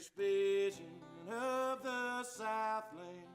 cherish vision of the Southland.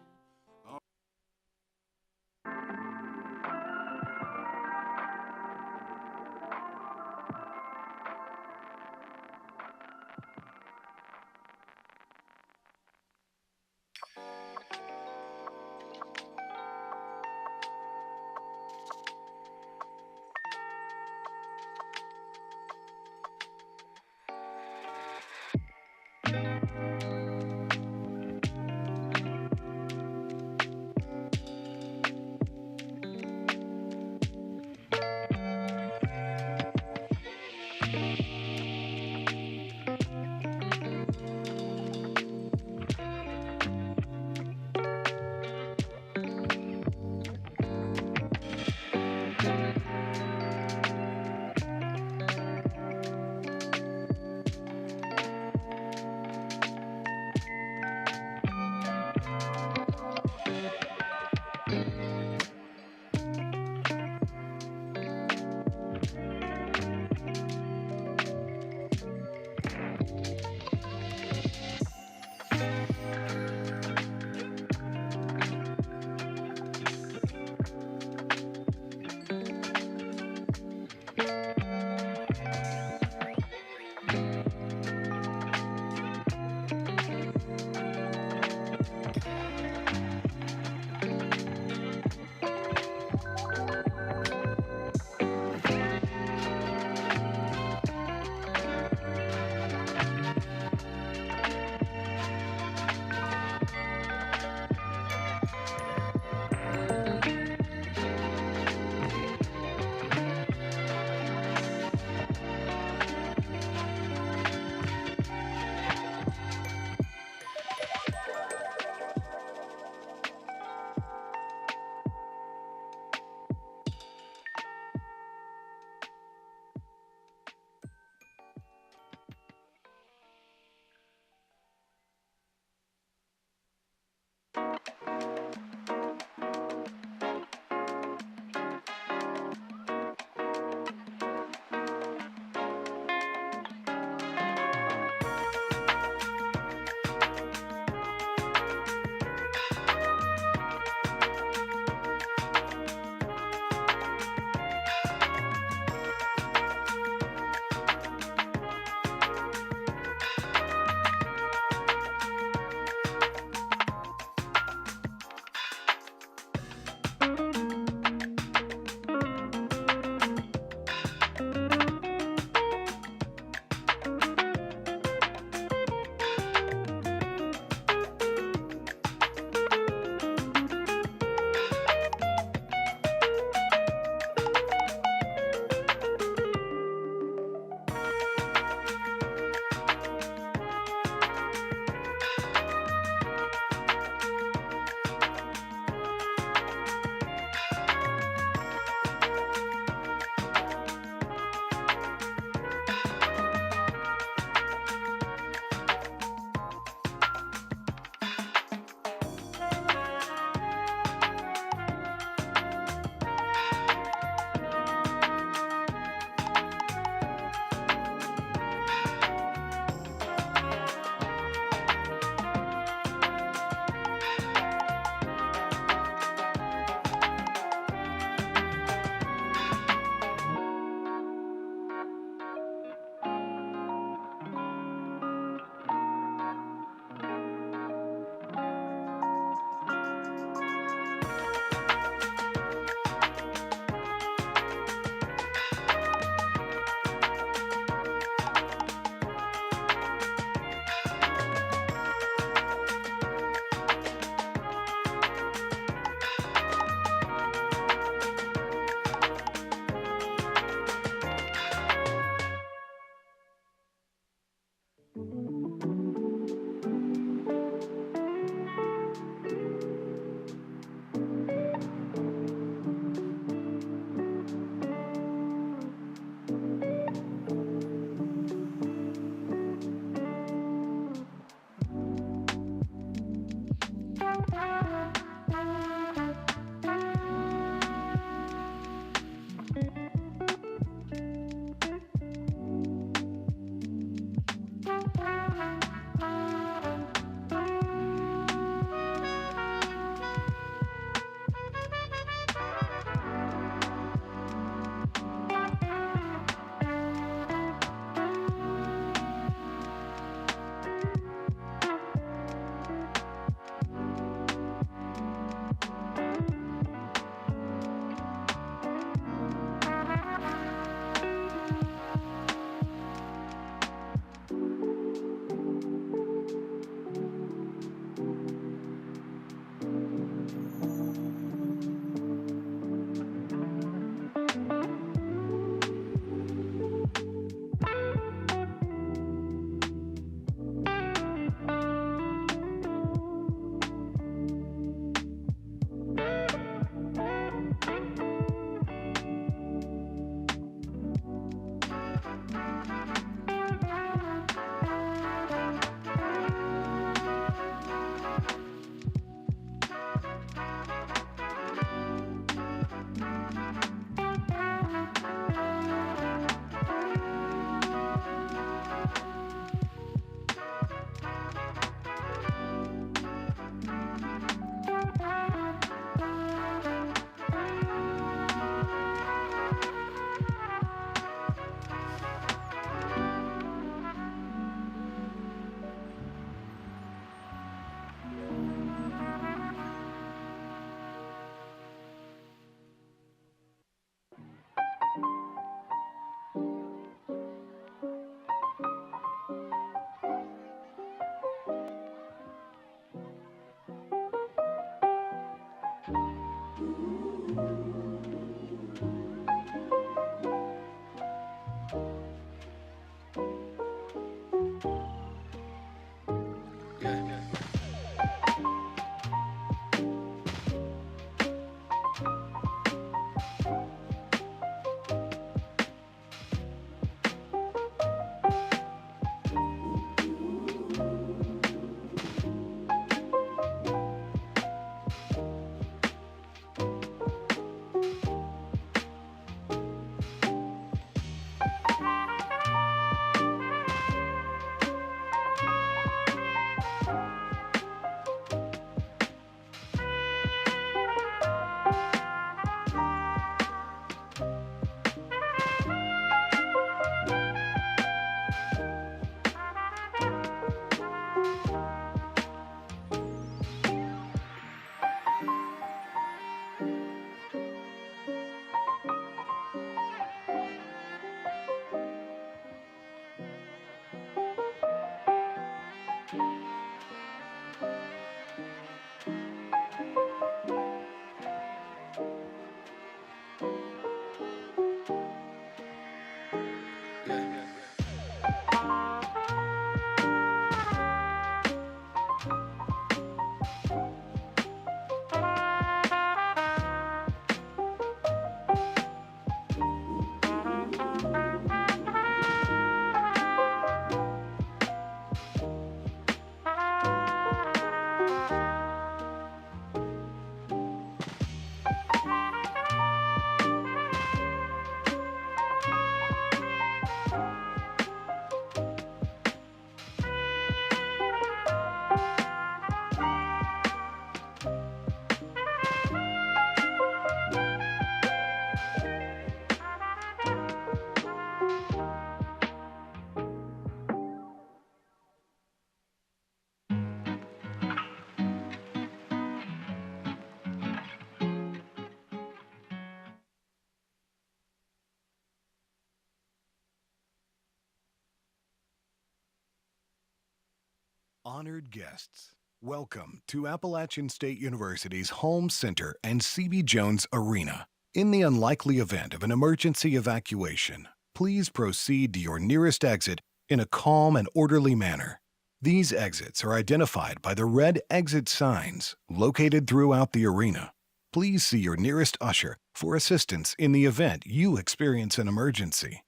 Honored guests, welcome to Appalachian State University's Home Center and C.B. Jones Arena. In the unlikely event of an emergency evacuation, please proceed to your nearest exit in a calm and orderly manner. These exits are identified by the red exit signs located throughout the arena. Please see your nearest usher for assistance in the event you experience an emergency.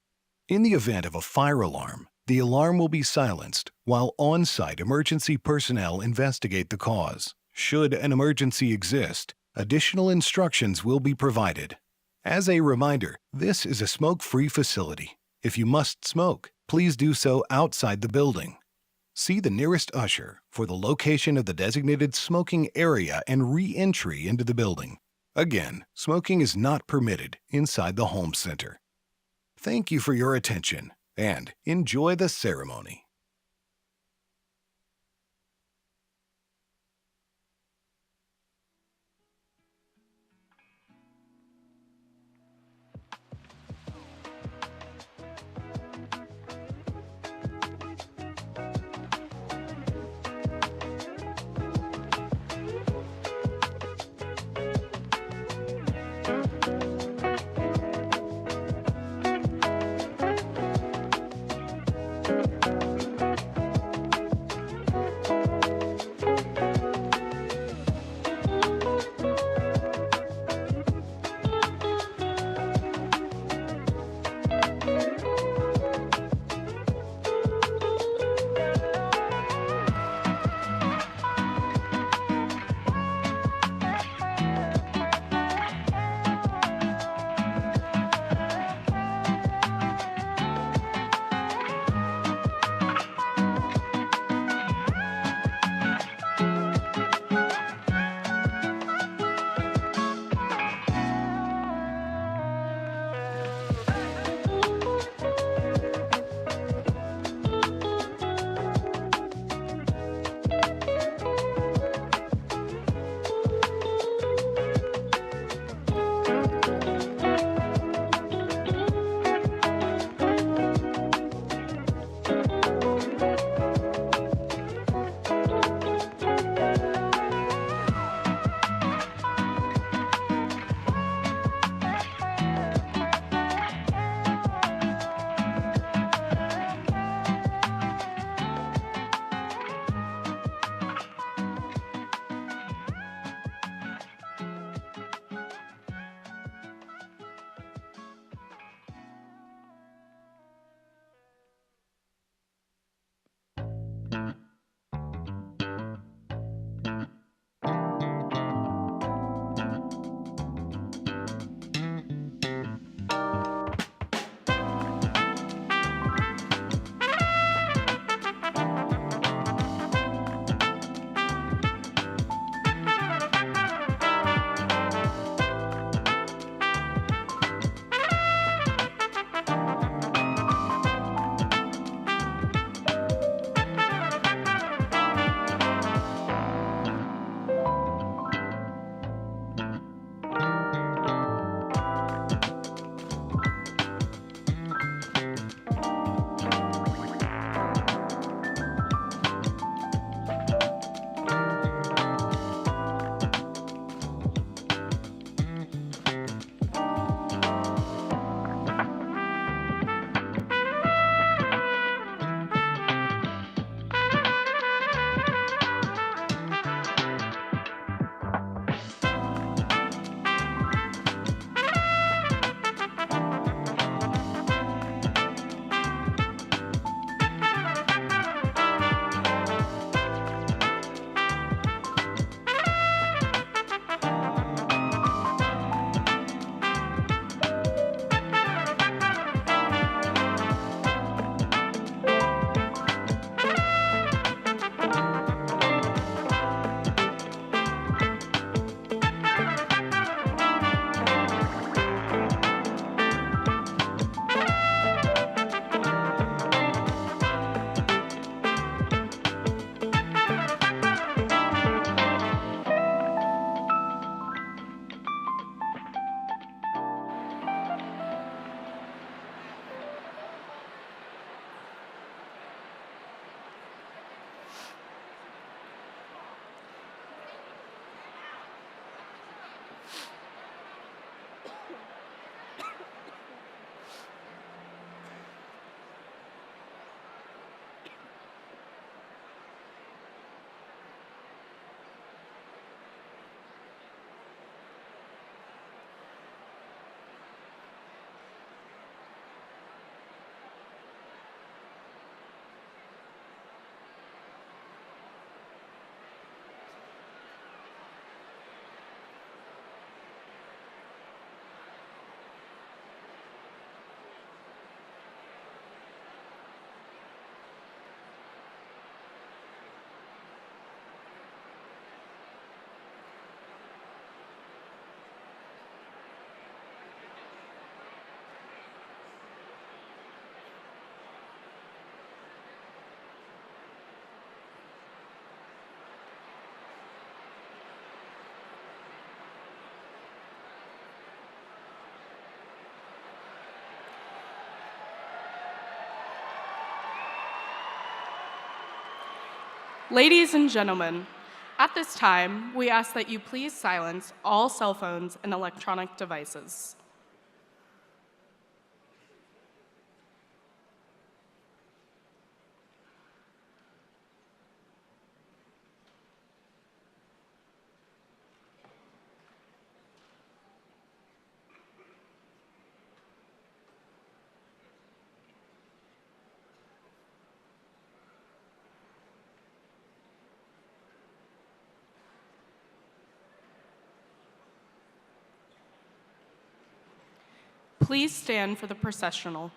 In the event of a fire alarm, the alarm will be silenced while on-site emergency personnel investigate the cause. Should an emergency exist, additional instructions will be provided. As a reminder, this is a smoke-free facility. If you must smoke, please do so outside the building. See the nearest usher for the location of the designated smoking area and re-entry into the building. Again, smoking is not permitted inside the Home Center. Thank you for your attention and enjoy the ceremony. Ladies and gentlemen, at this time, we ask that you please silence all cell phones and electronic devices. Please stand for the processional.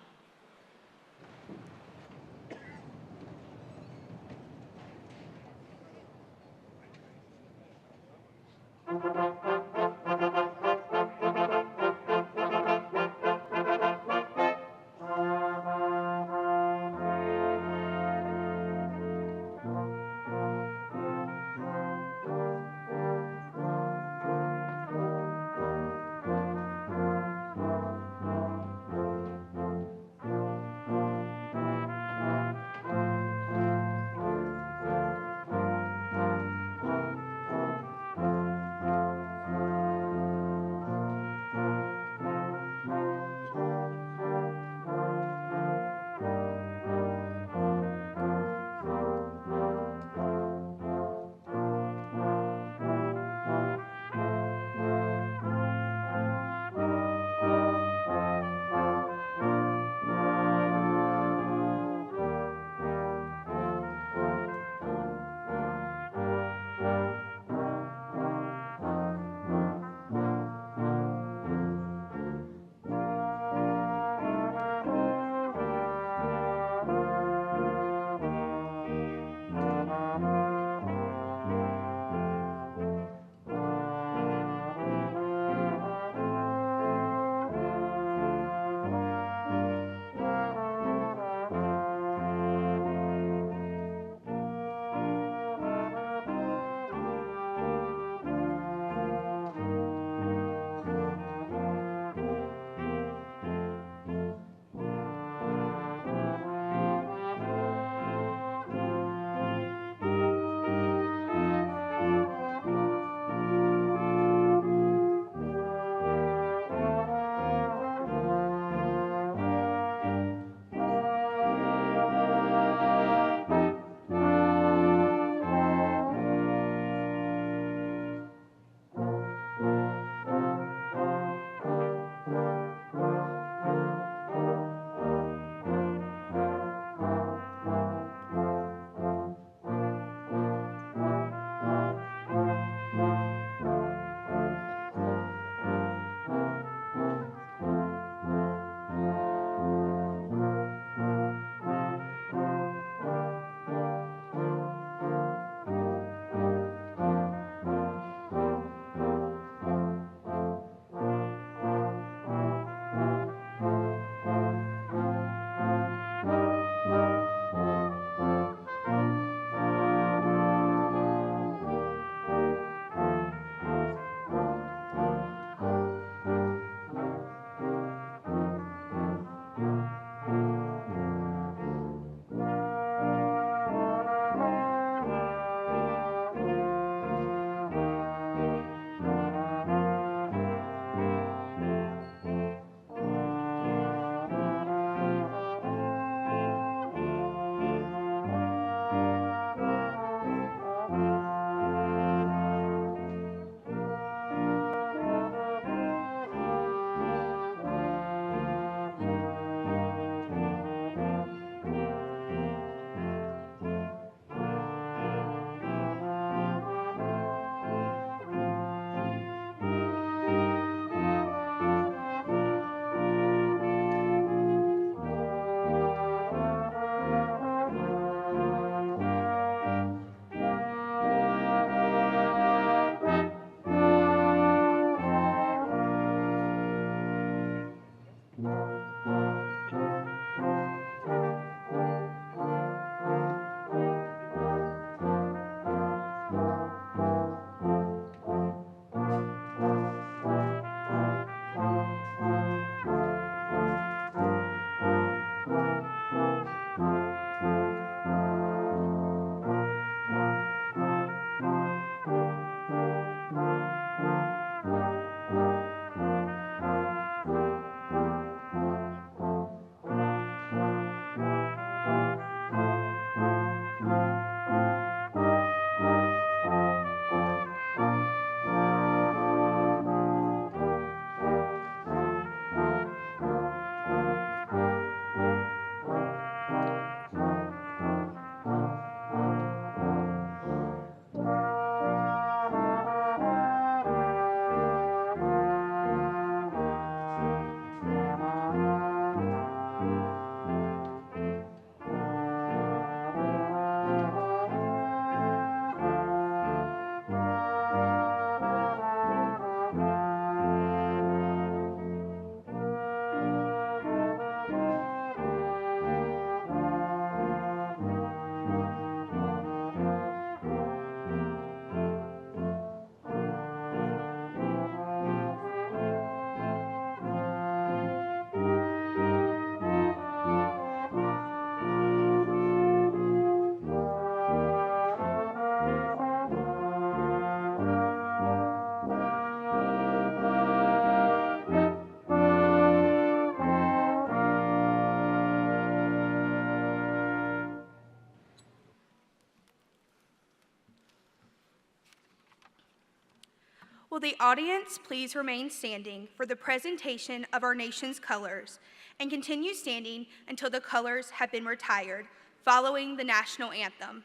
Will the audience please remain standing for the presentation of our nation's colors and continue standing until the colors have been retired following the national anthem.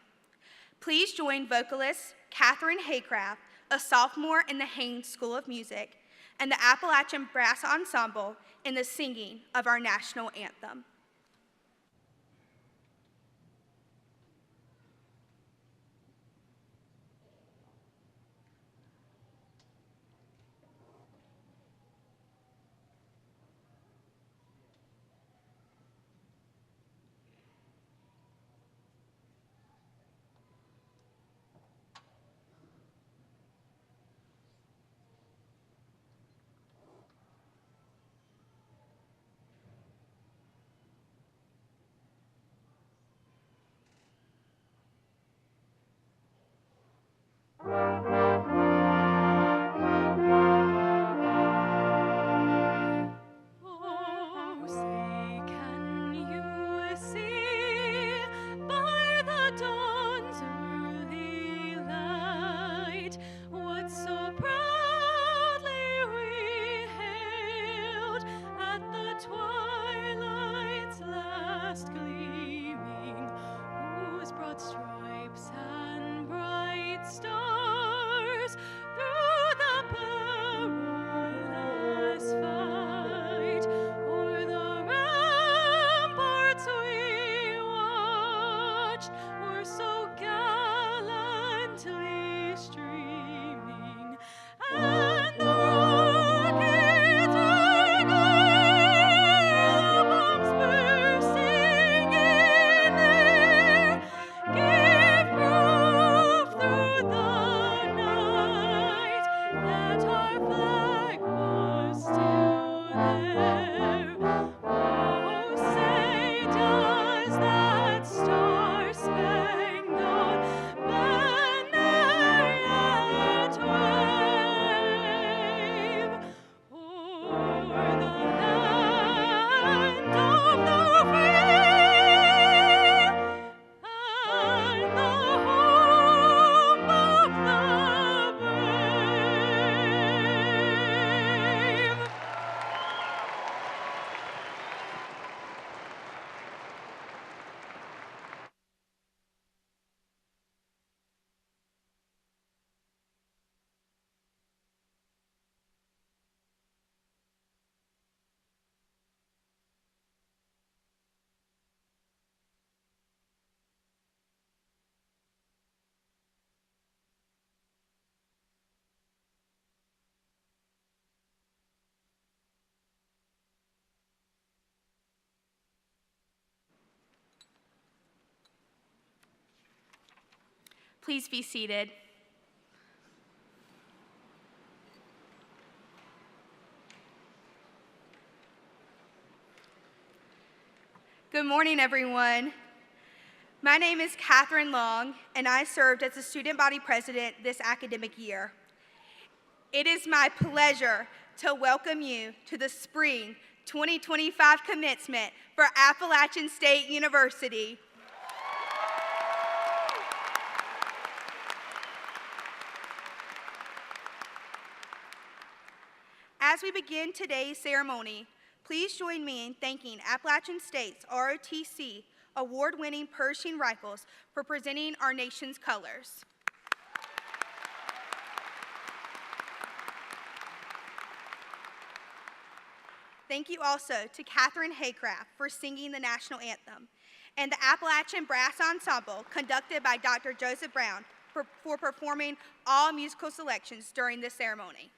Please join vocalist Catherine Haycraft, a sophomore in the Haynes School of Music, and the Appalachian Brass Ensemble in the singing of our national anthem. Please be seated. Good morning, everyone. My name is Catherine Long, and I served as the student body president this academic year. It is my pleasure to welcome you to the spring 2025 commencement for Appalachian State University. As we begin today's ceremony, please join me in thanking Appalachian State's ROTC award-winning Pershing Rifles for presenting our nation's colors. Thank you also to Catherine Haycraft for singing the national anthem, and the Appalachian Brass Ensemble, conducted by Dr. Joseph Brown, for performing all musical selections during this ceremony.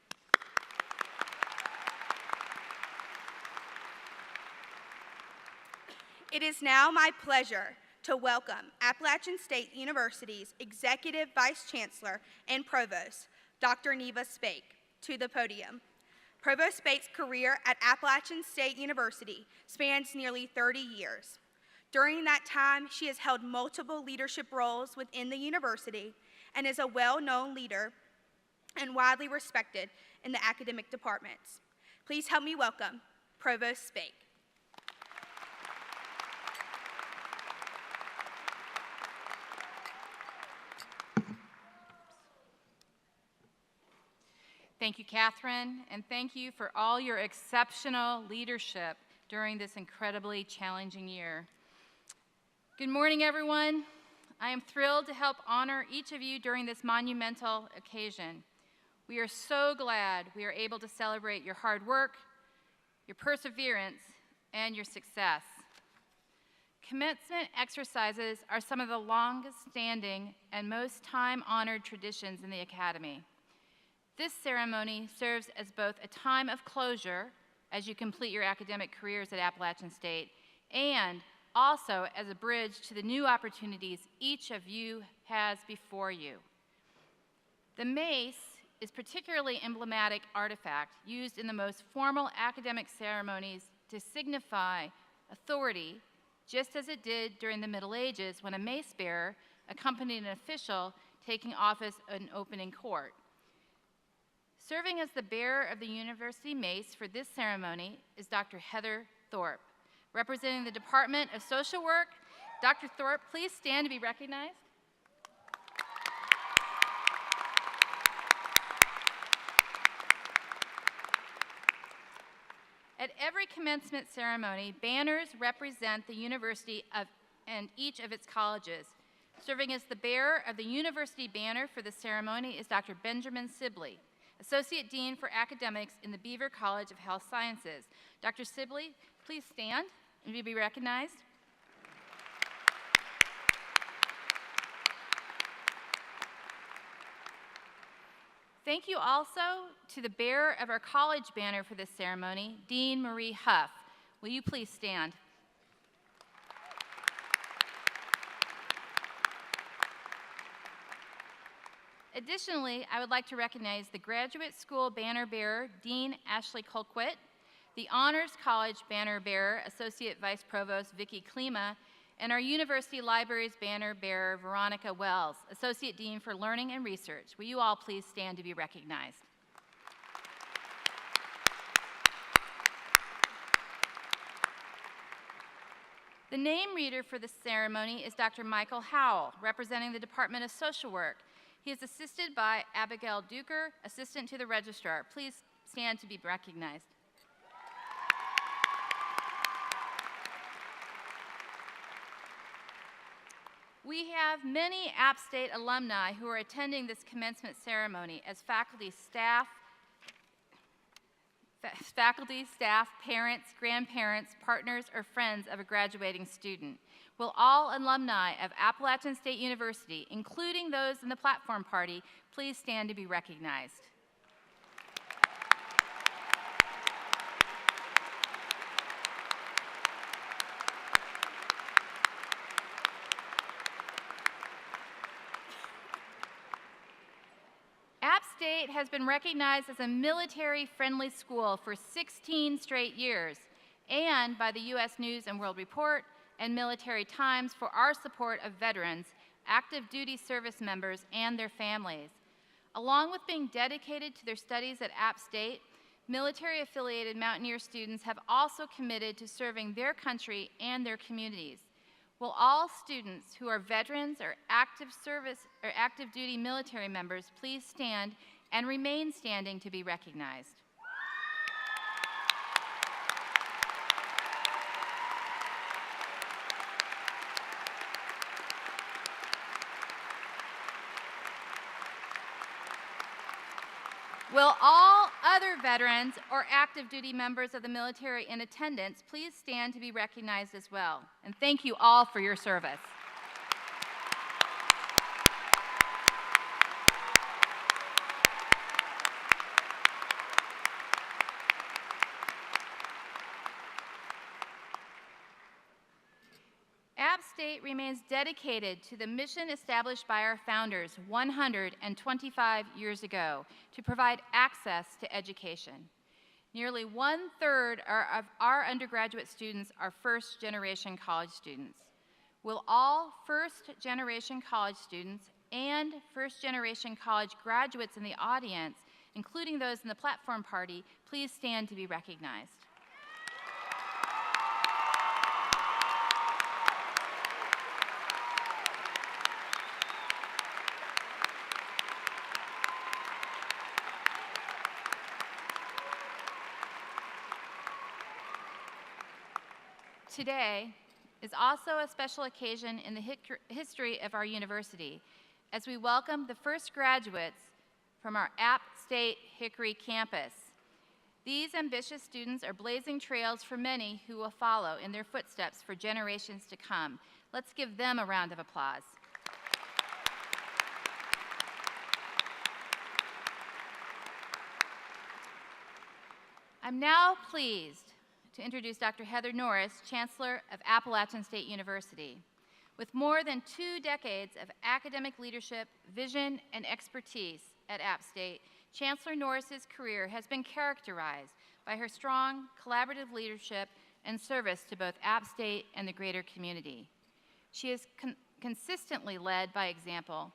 It is now my pleasure to welcome Appalachian State University's Executive Vice Chancellor and Provost, Dr. Neva Spake, to the podium. Provost Spake's career at Appalachian State University spans nearly 30 years. During that time, she has held multiple leadership roles within the university and is a well-known leader and widely respected in the academic departments. Please help me welcome Provost Spake. Thank you, Catherine, and thank you for all your exceptional leadership during this incredibly challenging year. Good morning, everyone. I am thrilled to help honor each of you during this monumental occasion. We are so glad we are able to celebrate your hard work, your perseverance, and your success. Commencement exercises are some of the longest-standing and most time-honored traditions in the Academy. This ceremony serves as both a time of closure as you complete your academic careers at Appalachian State and also as a bridge to the new opportunities each of you has before you. The mace is a particularly emblematic artifact used in the most formal academic ceremonies to signify authority, just as it did during the Middle Ages when a mace bearer accompanied an official taking office in opening court. Serving as the bearer of the university mace for this ceremony is Dr. Heather Thorpe. Representing the Department of Social Work, Dr. Thorpe, please stand to be recognized. At every commencement ceremony, banners represent the university and each of its colleges. Serving as the bearer of the university banner for the ceremony is Dr. Benjamin Sibley, Associate Dean for Academics in the Beaver College of Health Sciences. Dr. Sibley, please stand and be recognized. Thank you also to the bearer of our college banner for this ceremony, Dean Marie Huff. Will you please stand? Additionally, I would like to recognize the Graduate School banner bearer, Dean Ashley Colquitt, the Honors College banner bearer, Associate Vice Provost Vicki Klima, and our University Libraries banner bearer, Veronica Wells, Associate Dean for Learning and Research. Will you all please stand to be recognized? The name reader for this ceremony is Dr. Michael Howell, representing the Department of Social Work. He is assisted by Abigail Duker, Assistant to the Registrar. Please stand to be recognized. We have many App State alumni who are attending this commencement ceremony as faculty, staff, parents, grandparents, partners, or friends of a graduating student. Will all alumni of Appalachian State University, including those in the platform party, please stand to be recognized? App State has been recognized as a military-friendly school for 16 straight years, and by the U.S. News and World Report and Military Times for our support of veterans, active duty service members, and their families. Along with being dedicated to their studies at App State, military-affiliated Mountaineer students have also committed to serving their country and their communities. Will all students who are veterans or active service or active duty military members please stand and remain standing to be recognized? Will all other veterans or active duty members of the military in attendance please stand to be recognized as well? And thank you all for your service. App State remains dedicated to the mission established by our founders 125 years ago to provide access to education. Nearly 1/3 of our undergraduate students are first-generation college students. Will all first-generation college students and first-generation college graduates in the audience, including those in the platform party, please stand to be recognized? Today is also a special occasion in the history of our university as we welcome the first graduates from our App State Hickory campus. These ambitious students are blazing trails for many who will follow in their footsteps for generations to come. Let's give them a round of applause. I'm now pleased to introduce Dr. Heather Norris, Chancellor of Appalachian State University. With more than 2 decades of academic leadership, vision, and expertise at App State, Chancellor Norris's career has been characterized by her strong collaborative leadership and service to both App State and the greater community. She has consistently led by example,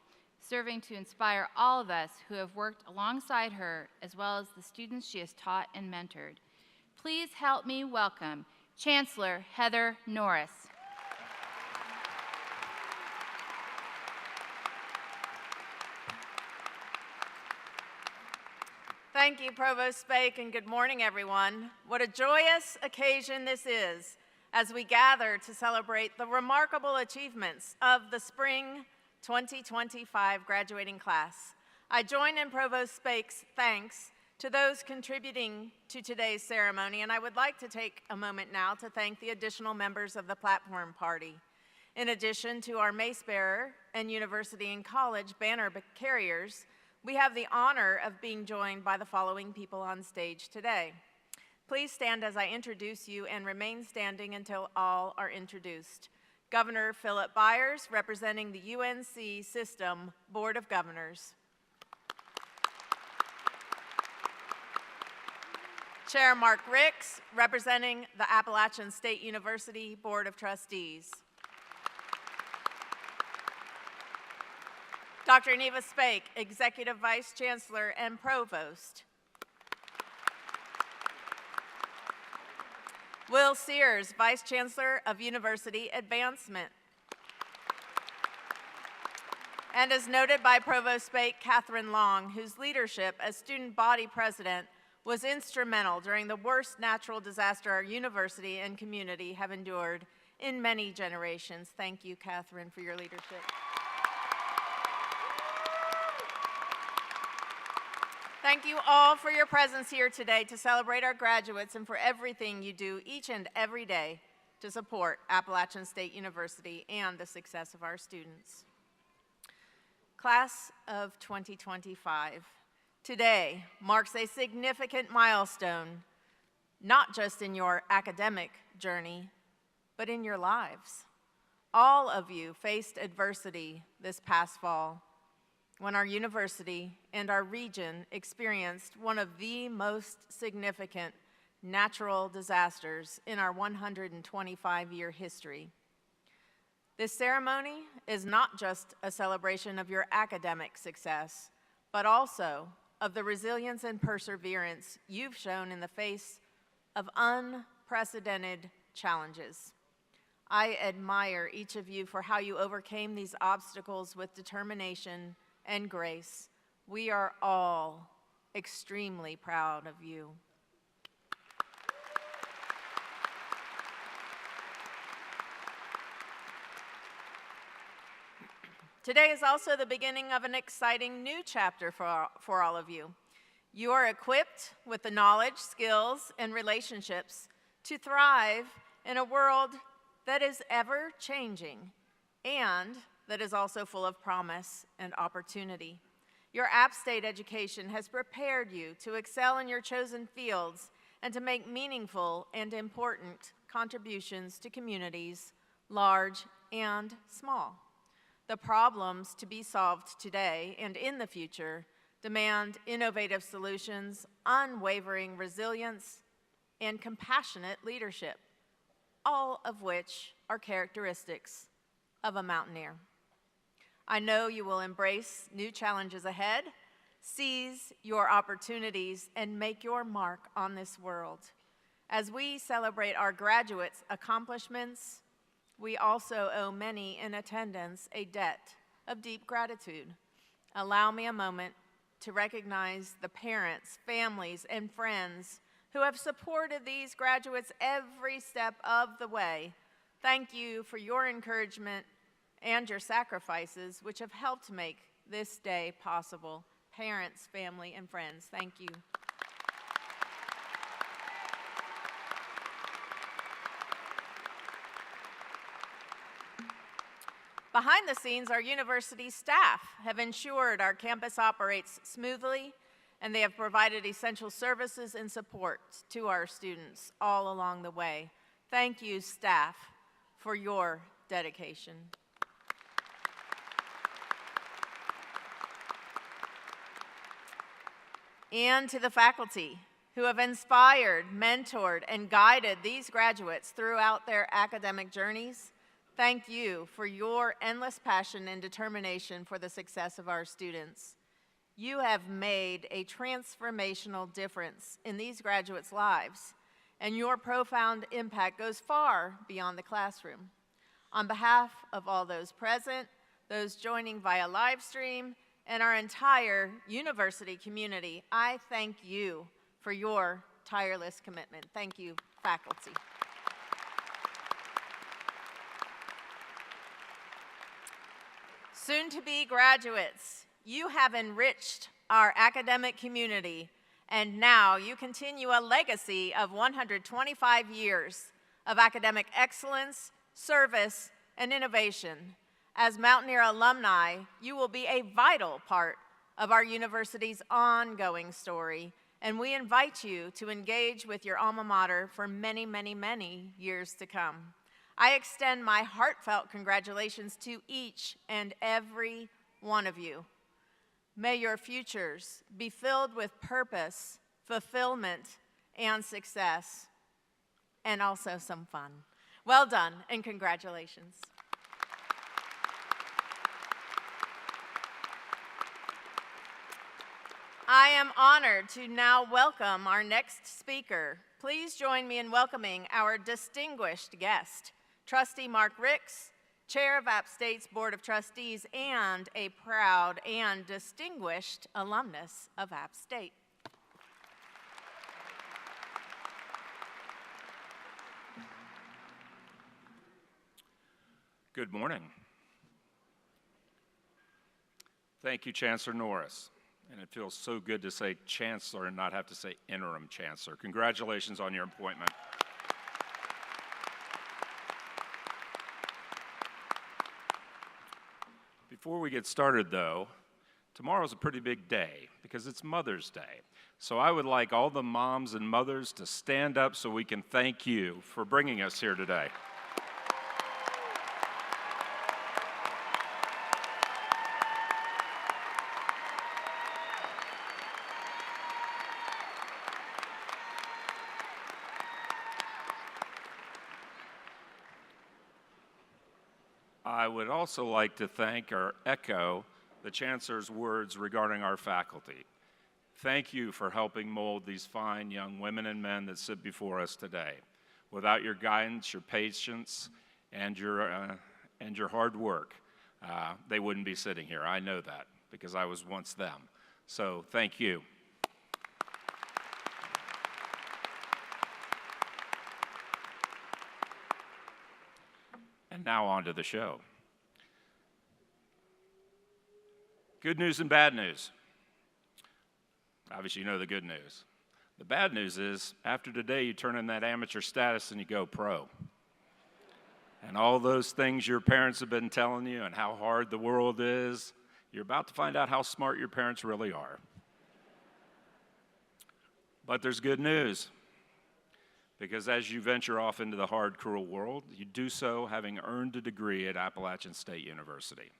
serving to inspire all of us who have worked alongside her, as well as the students she has taught and mentored. Please help me welcome Chancellor Heather Norris. Thank you, Provost Spake, and good morning, everyone. What a joyous occasion this is as we gather to celebrate the remarkable achievements of the spring 2025 graduating class. I join in Provost Spake's thanks to those contributing to today's ceremony, and I would like to take a moment now to thank the additional members of the platform party. In addition to our mace bearer and university and college banner carriers, we have the honor of being joined by the following people on stage today. Please stand as I introduce you and remain standing until all are introduced. Governor Philip Byers, representing the UNC System Board of Governors. Chair Mark Ricks, representing the Appalachian State University Board of Trustees. Dr. Neva Spake, Executive Vice Chancellor and Provost. Will Sears, Vice Chancellor of University Advancement. And as noted by Provost Spake, Catherine Long, whose leadership as student body president was instrumental during the worst natural disaster our university and community have endured in many generations. Thank you, Catherine, for your leadership. Thank you all for your presence here today to celebrate our graduates and for everything you do each and every day to support Appalachian State University and the success of our students. Class of 2025, today marks a significant milestone, not just in your academic journey, but in your lives. All of you faced adversity this past fall when our university and our region experienced one of the most significant natural disasters in our 125-year history. This ceremony is not just a celebration of your academic success, but also of the resilience and perseverance you've shown in the face of unprecedented challenges. I admire each of you for how you overcame these obstacles with determination and grace. We are all extremely proud of you. Today is also the beginning of an exciting new chapter for all of you. You are equipped with the knowledge, skills, and relationships to thrive in a world that is ever changing and that is also full of promise and opportunity. Your App State education has prepared you to excel in your chosen fields and to make meaningful and important contributions to communities, large and small. The problems to be solved today and in the future demand innovative solutions, unwavering resilience, and compassionate leadership, all of which are characteristics of a mountaineer. I know you will embrace new challenges ahead, seize your opportunities, and make your mark on this world. As we celebrate our graduates' accomplishments, we also owe many in attendance a debt of deep gratitude. Allow me a moment to recognize the parents, families, and friends who have supported these graduates every step of the way. Thank you for your encouragement and your sacrifices, which have helped make this day possible. Parents, family, and friends, thank you. Behind the scenes, our university staff have ensured our campus operates smoothly, and they have provided essential services and support to our students all along the way. Thank you, staff, for your dedication. And to the faculty who have inspired, mentored, and guided these graduates throughout their academic journeys, thank you for your endless passion and determination for the success of our students. You have made a transformational difference in these graduates' lives, and your profound impact goes far beyond the classroom. On behalf of all those present, those joining via live stream, and our entire university community, I thank you for your tireless commitment. Thank you, faculty. Soon-to-be graduates, you have enriched our academic community, and now you continue a legacy of 125 years of academic excellence, service, and innovation. As Mountaineer alumni, you will be a vital part of our university's ongoing story, and we invite you to engage with your alma mater for many, many, many years to come. I extend my heartfelt congratulations to each and every one of you. May your futures be filled with purpose, fulfillment, and success, and also some fun. Well done, and congratulations. I am honored to now welcome our next speaker. Please join me in welcoming our distinguished guest, Trustee Mark Ricks, Chair of App State's Board of Trustees and a proud and distinguished alumnus of App State. Good morning. Thank you, Chancellor Norris. And it feels so good to say Chancellor and not have to say Interim Chancellor. Congratulations on your appointment. Before we get started, though, tomorrow's a pretty big day because it's Mother's Day. So I would like all the moms and mothers to stand up so we can thank you for bringing us here today. I would also like to thank or echo the Chancellor's words regarding our faculty. Thank you for helping mold these fine young women and men that sit before us today. Without your guidance, your patience, and your hard work, they wouldn't be sitting here. I know that because I was once them. So thank you. And now on to the show. Good news and bad news. Obviously, you know the good news. The bad news is, after today, you turn in that amateur status and you go pro. And all those things your parents have been telling you and how hard the world is, you're about to find out how smart your parents really are. But there's good news. Because as you venture off into the hard, cruel world, you do so having earned a degree at Appalachian State University.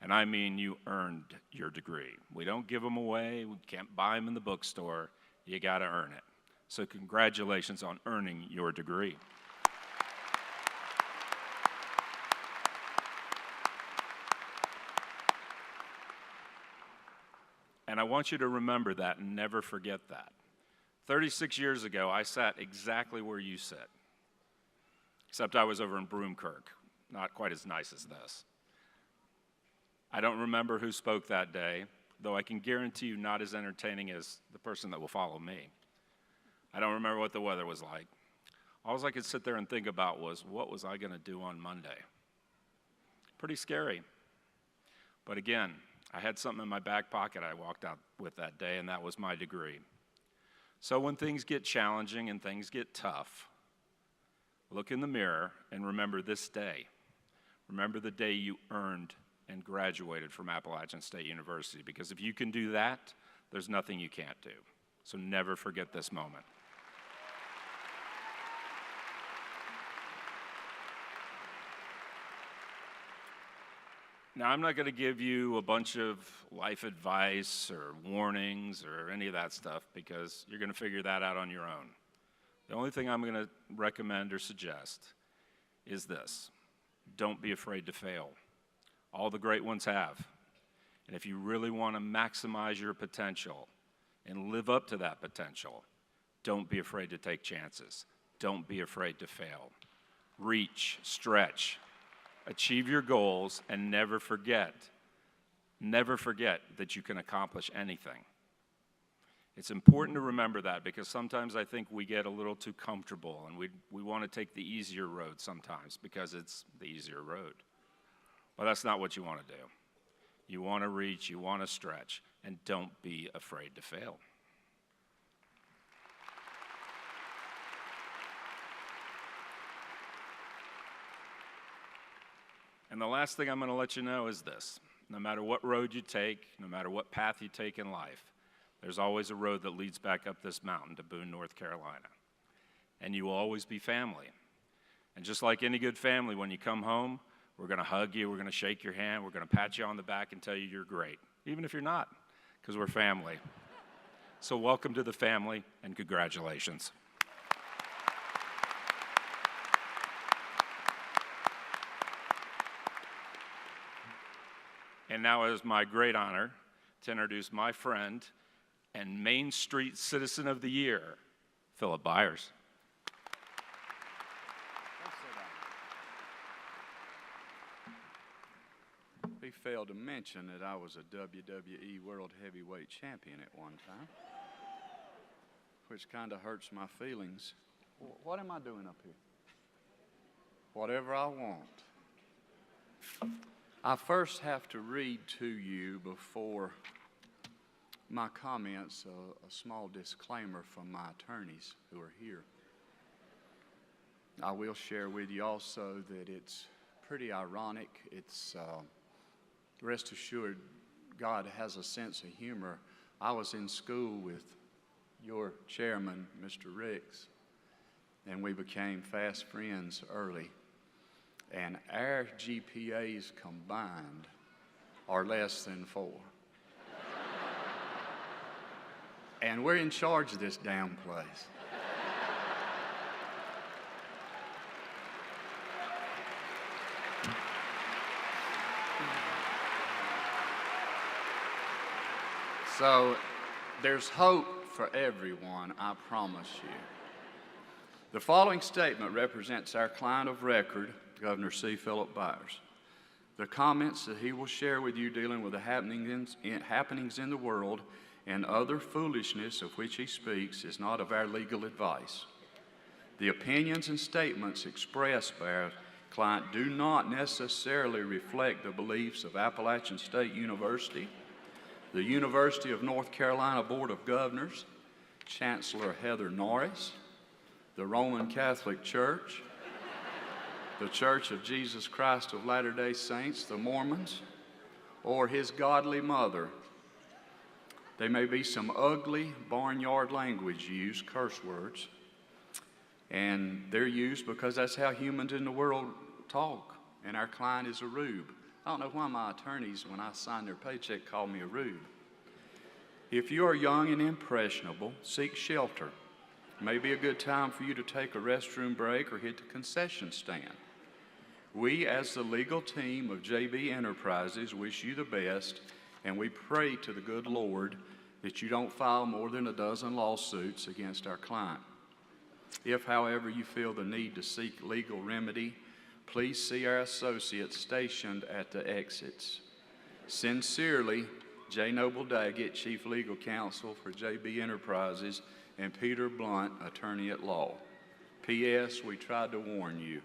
And I mean you earned your degree. We don't give them away. We can't buy them in the bookstore. You got to earn it. So congratulations on earning your degree. And I want you to remember that and never forget that. 36 years ago, I sat exactly where you sit, except I was over in Broomkirk, not quite as nice as this. I don't remember who spoke that day, though I can guarantee you not as entertaining as the person that will follow me. I don't remember what the weather was like. All I could sit there and think about was, what was I going to do on Monday? Pretty scary. But again, I had something in my back pocket I walked out with that day, and that was my degree. So when things get challenging and things get tough, look in the mirror and remember this day. Remember the day you earned and graduated from Appalachian State University, because if you can do that, there's nothing you can't do. So never forget this moment. Now, I'm not going to give you a bunch of life advice or warnings or any of that stuff, because you're going to figure that out on your own. The only thing I'm going to recommend or suggest is this: don't be afraid to fail. All the great ones have. And if you really want to maximize your potential and live up to that potential, don't be afraid to take chances. Don't be afraid to fail. Reach, stretch, achieve your goals, and never forget that you can accomplish anything. It's important to remember that, because sometimes I think we get a little too comfortable and we want to take the easier road sometimes because it's the easier road. But that's not what you want to do. You want to reach, you want to stretch, and don't be afraid to fail. And the last thing I'm going to let you know is this: no matter what road you take, no matter what path you take in life, there's always a road that leads back up this mountain to Boone, North Carolina. And you will always be family. And just like any good family, when you come home, we're going to hug you, we're going to shake your hand, we're going to pat you on the back and tell you you're great, even if you're not, because we're family. So welcome to the family, and congratulations. And now it is my great honor to introduce my friend and Main Street Citizen of the Year, Philip Byers. He failed to mention that I was a WWE World Heavyweight Champion at one time, which kind of hurts my feelings. What am I doing up here? Whatever I want. I first have to read to you, before my comments, a small disclaimer from my attorneys who are here. I will share with you also that it's pretty ironic. It's rest assured, God has a sense of humor. I was in school with your chairman, Mr. Ricks, and we became fast friends early. And our GPAs combined are less than 4. And we're in charge of this damn place. So there's hope for everyone, I promise you. The following statement represents our client of record, Governor C. Philip Byers. The comments that he will share with you dealing with the happenings in the world and other foolishness of which he speaks is not of our legal advice. The opinions and statements expressed by our client do not necessarily reflect the beliefs of Appalachian State University, the University of North Carolina Board of Governors, Chancellor Heather Norris, the Roman Catholic Church, the Church of Jesus Christ of Latter-day Saints, the Mormons, or his godly mother. There may be some ugly barnyard language used, curse words, and they're used because that's how humans in the world talk, and our client is a rube. I don't know why my attorneys, when I sign their paycheck, call me a rube. If you are young and impressionable, seek shelter. It may be a good time for you to take a restroom break or hit the concession stand. We, as the legal team of JB Enterprises, wish you the best, and we pray to the good Lord that you don't file more than a dozen lawsuits against our client. If, however, you feel the need to seek legal remedy, please see our associates stationed at the exits. Sincerely, J. Noble Daggett, Chief Legal Counsel for JB Enterprises, and Peter Blunt, attorney at law. P.S. We tried to warn you.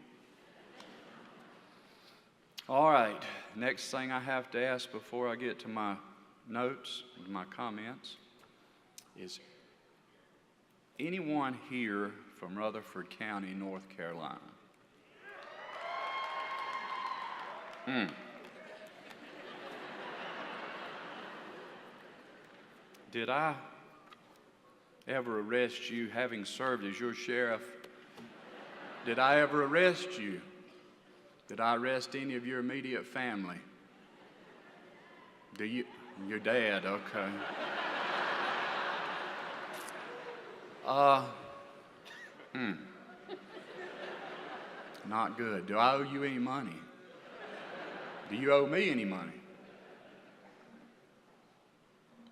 All right, next thing I have to ask before I get to my notes, my comments, is anyone here from Rutherford County, North Carolina? Did I ever arrest you having served as your sheriff? Did I ever arrest you? Did I arrest any of your immediate family? Do you? Your dad, okay. Not good. Do I owe you any money? Do you owe me any money?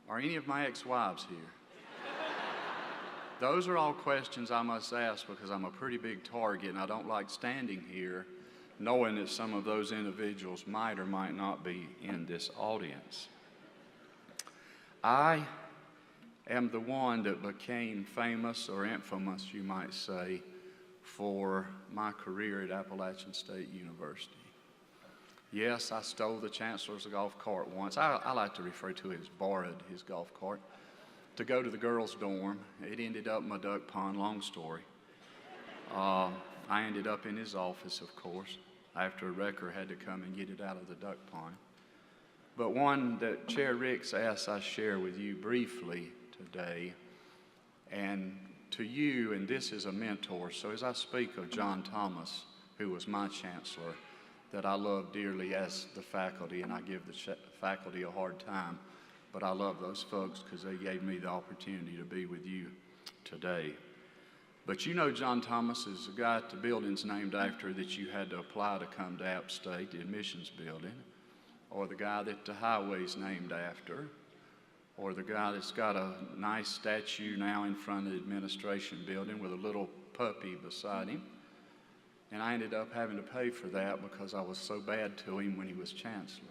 Are any of my ex-wives here? Those are all questions I must ask because I'm a pretty big target and I don't like standing here knowing that some of those individuals might or might not be in this audience. I am the one that became famous or infamous, you might say, for my career at Appalachian State University. Yes, I stole the Chancellor's golf cart once. I like to refer to it as borrowed his golf cart to go to the girls' dorm. It ended up in my duck pond, long story. I ended up in his office, of course, after a wrecker had to come and get it out of the duck pond. But one that Chair Ricks asked I share with you briefly today, and to you, and this is a mentor, so as I speak of John Thomas, who was my chancellor, that I love dearly as the faculty, and I give the faculty a hard time, but I love those folks because they gave me the opportunity to be with you today. But you know John Thomas is the guy that the building's named after that you had to apply to come to App State, the admissions building, or the guy that the highway's named after, or the guy that's got a nice statue now in front of the administration building with a little puppy beside him. And I ended up having to pay for that because I was so bad to him when he was chancellor.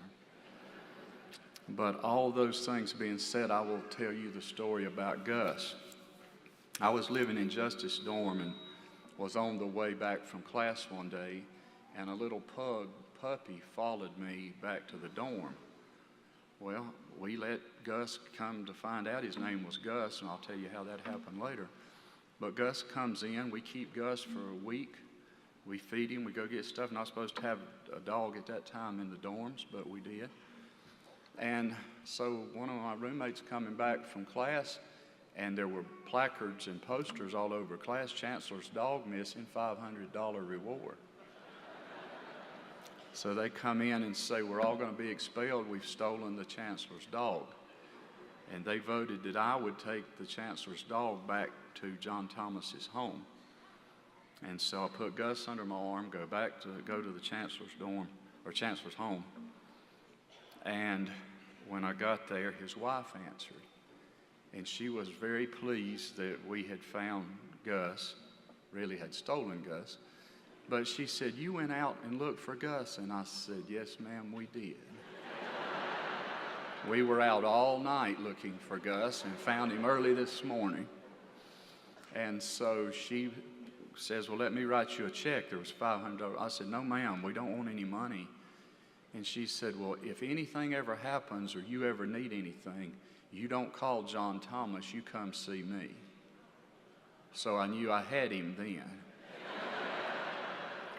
But all those things being said, I will tell you the story about Gus. I was living in Justice Dorm and was on the way back from class one day, and a little puppy followed me back to the dorm. Well, we let Gus come to find out his name was Gus, and I'll tell you how that happened later. But Gus comes in, we keep Gus for a week. We feed him, we go get stuff. Not supposed to have a dog at that time in the dorms, but we did. And so one of my roommates coming back from class, and there were placards and posters all over class, Chancellor's dog missing, $500 reward. So they come in and say, we're all going to be expelled, we've stolen the Chancellor's dog. And they voted that I would take the Chancellor's dog back to John Thomas's home. And so I put Gus under my arm, go to the Chancellor's dorm, or Chancellor's home. And when I got there, his wife answered. And she was very pleased that we had found Gus, really had stolen Gus. But she said, you went out and looked for Gus. And I said, yes, ma'am, we did. We were out all night looking for Gus and found him early this morning. And so she says, well, let me write you a check. There was $500. I said, no, ma'am, we don't want any money. And she said, well, if anything ever happens or you ever need anything, you don't call John Thomas, you come see me. So I knew I had him then.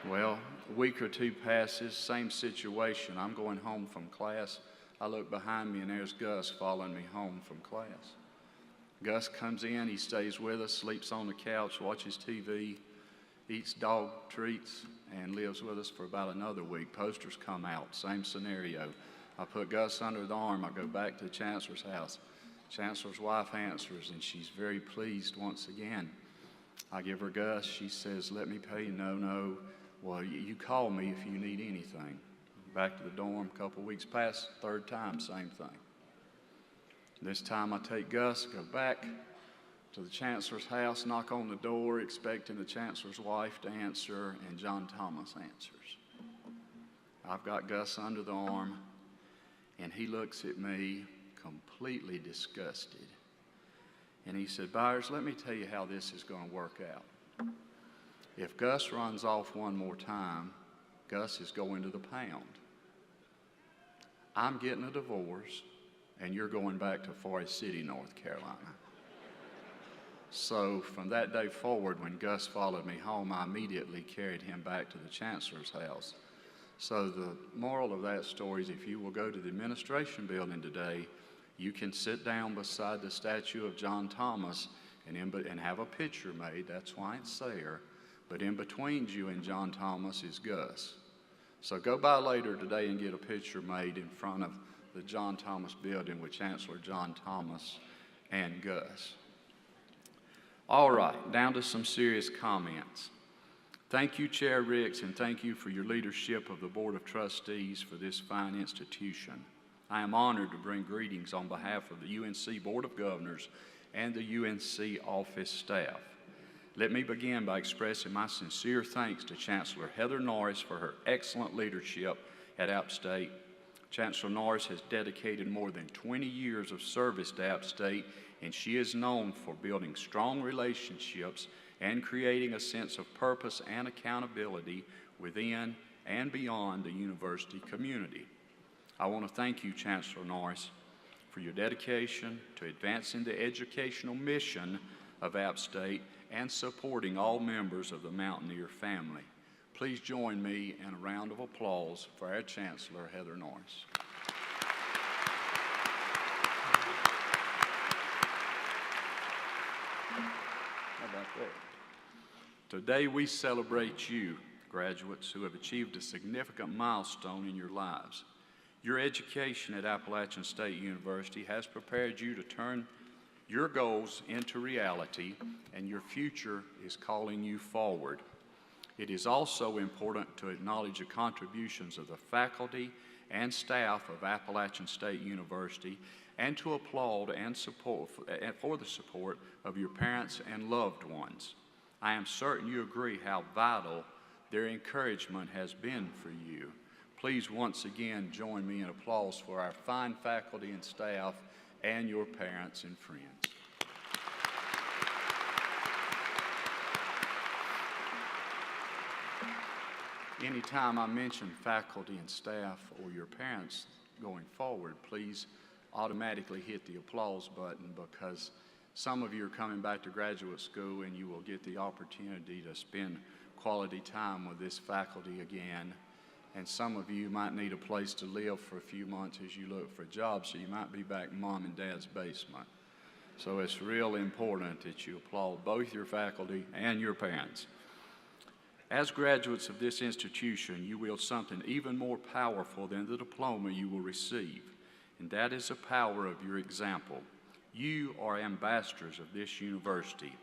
Well, a week or two passes, same situation. I'm going home from class. I look behind me and there's Gus following me home from class. Gus comes in, he stays with us, sleeps on the couch, watches TV, eats dog treats, and lives with us for about another week. Posters come out, same scenario. I put Gus under the arm, I go back to the Chancellor's house. Chancellor's wife answers, and she's very pleased once again. I give her Gus, she says, let me pay you. No. Well, you call me if you need anything. Back to the dorm, a couple weeks pass, third time, same thing. This time I take Gus, go back to the Chancellor's house, knock on the door, expecting the Chancellor's wife to answer, and John Thomas answers. I've got Gus under the arm, and he looks at me completely disgusted. And he said, Byers, let me tell you how this is going to work out. If Gus runs off one more time, Gus is going to the pound. I'm getting a divorce, and you're going back to Forest City, North Carolina. So from that day forward, when Gus followed me home, I immediately carried him back to the Chancellor's house. So the moral of that story is if you will go to the administration building today, you can sit down beside the statue of John Thomas and have a picture made. That's why it's there. But in between you and John Thomas is Gus. So go by later today and get a picture made in front of the John Thomas building with Chancellor John Thomas and Gus. All right, down to some serious comments. Thank you, Chair Ricks, and thank you for your leadership of the Board of Trustees for this fine institution. I am honored to bring greetings on behalf of the UNC Board of Governors and the UNC office staff. Let me begin by expressing my sincere thanks to Chancellor Heather Norris for her excellent leadership at App State. Chancellor Norris has dedicated more than 20 years of service to App State, and she is known for building strong relationships and creating a sense of purpose and accountability within and beyond the university community. I want to thank you, Chancellor Norris, for your dedication to advancing the educational mission of App State and supporting all members of the Mountaineer family. Please join me in a round of applause for our Chancellor, Heather Norris. How about that? Today we celebrate you, graduates who have achieved a significant milestone in your lives. Your education at Appalachian State University has prepared you to turn your goals into reality, and your future is calling you forward. It is also important to acknowledge the contributions of the faculty and staff of Appalachian State University and to applaud and support for the support of your parents and loved ones. I am certain you agree how vital their encouragement has been for you. Please once again join me in applause for our fine faculty and staff and your parents and friends. Anytime I mention faculty and staff or your parents going forward, please automatically hit the applause button, because some of you are coming back to graduate school and you will get the opportunity to spend quality time with this faculty again. And some of you might need a place to live for a few months as you look for a job, so you might be back in mom and dad's basement. So it's really important that you applaud both your faculty and your parents. As graduates of this institution, you wield something even more powerful than the diploma you will receive, and that is the power of your example. You are ambassadors of this university.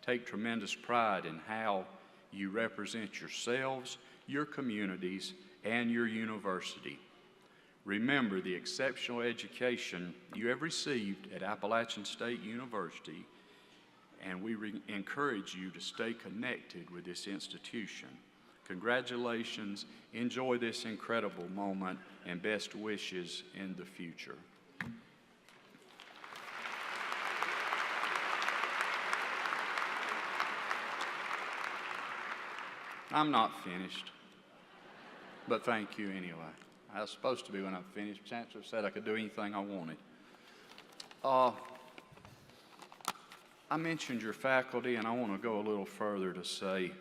Take tremendous pride in how you represent yourselves, your communities, and your university. Remember the exceptional education you have received at Appalachian State University, and we encourage you to stay connected with this institution. Congratulations, enjoy this incredible moment, and best wishes in the future. I'm not finished, but thank you anyway. I was supposed to be when I'm finished. Chancellor said I could do anything I wanted. I mentioned your faculty, and I want to go a little further to say,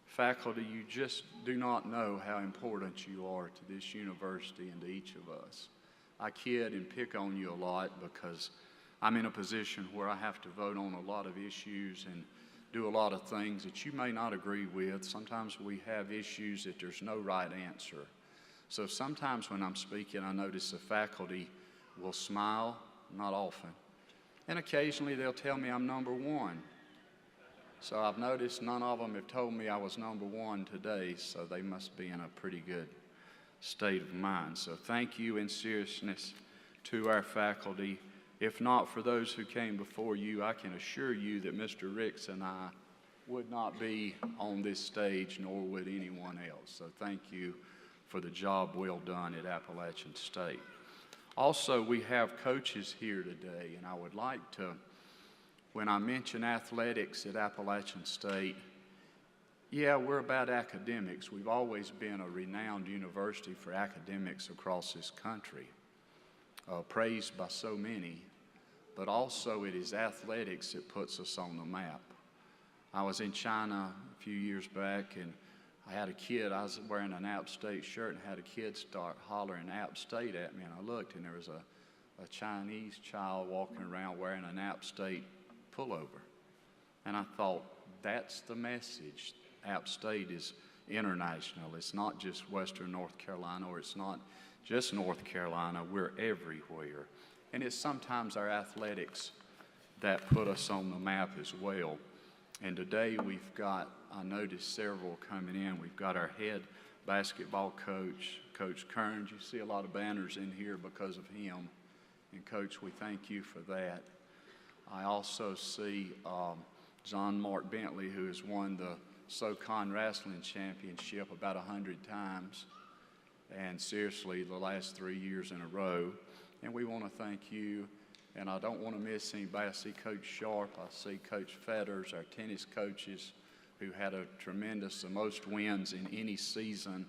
faculty, you just do not know how important you are to this university and to each of us. I kid and pick on you a lot because I'm in a position where I have to vote on a lot of issues and do a lot of things that you may not agree with. Sometimes we have issues that there's no right answer. So sometimes when I'm speaking, I notice the faculty will smile, not often. And occasionally they'll tell me I'm number one. So I've noticed none of them have told me I was number one today, so they must be in a pretty good state of mind. So thank you in seriousness to our faculty. If not for those who came before you, I can assure you that Mr. Ricks and I would not be on this stage, nor would anyone else. So thank you for the job well done at Appalachian State. Also, we have coaches here today, and I would like to when I mention athletics at Appalachian State, yeah, we're about academics. We've always been a renowned university for academics across this country, praised by so many, but also it is athletics that puts us on the map. I was in China a few years back, and I had a kid, I was wearing an App State shirt, and had a kid start hollering App State at me, and I looked, and there was a Chinese child walking around wearing an App State pullover. And I thought, that's the message. App State is international. It's not just Western North Carolina, or it's not just North Carolina. We're everywhere. And it's sometimes our athletics that put us on the map as well. And today we've got, I noticed several coming in. We've got our head basketball coach, Coach Kearns. You see a lot of banners in here because of him. And Coach, we thank you for that. I also see John Mark Bentley, who has won the SoCon Wrestling Championship about 100 times, and seriously, the last 3 years in a row. And we want to thank you, and I don't want to miss anybody. I see Coach Sharp, I see Coach Fetters, our tennis coaches, who had a tremendous, the most wins in any season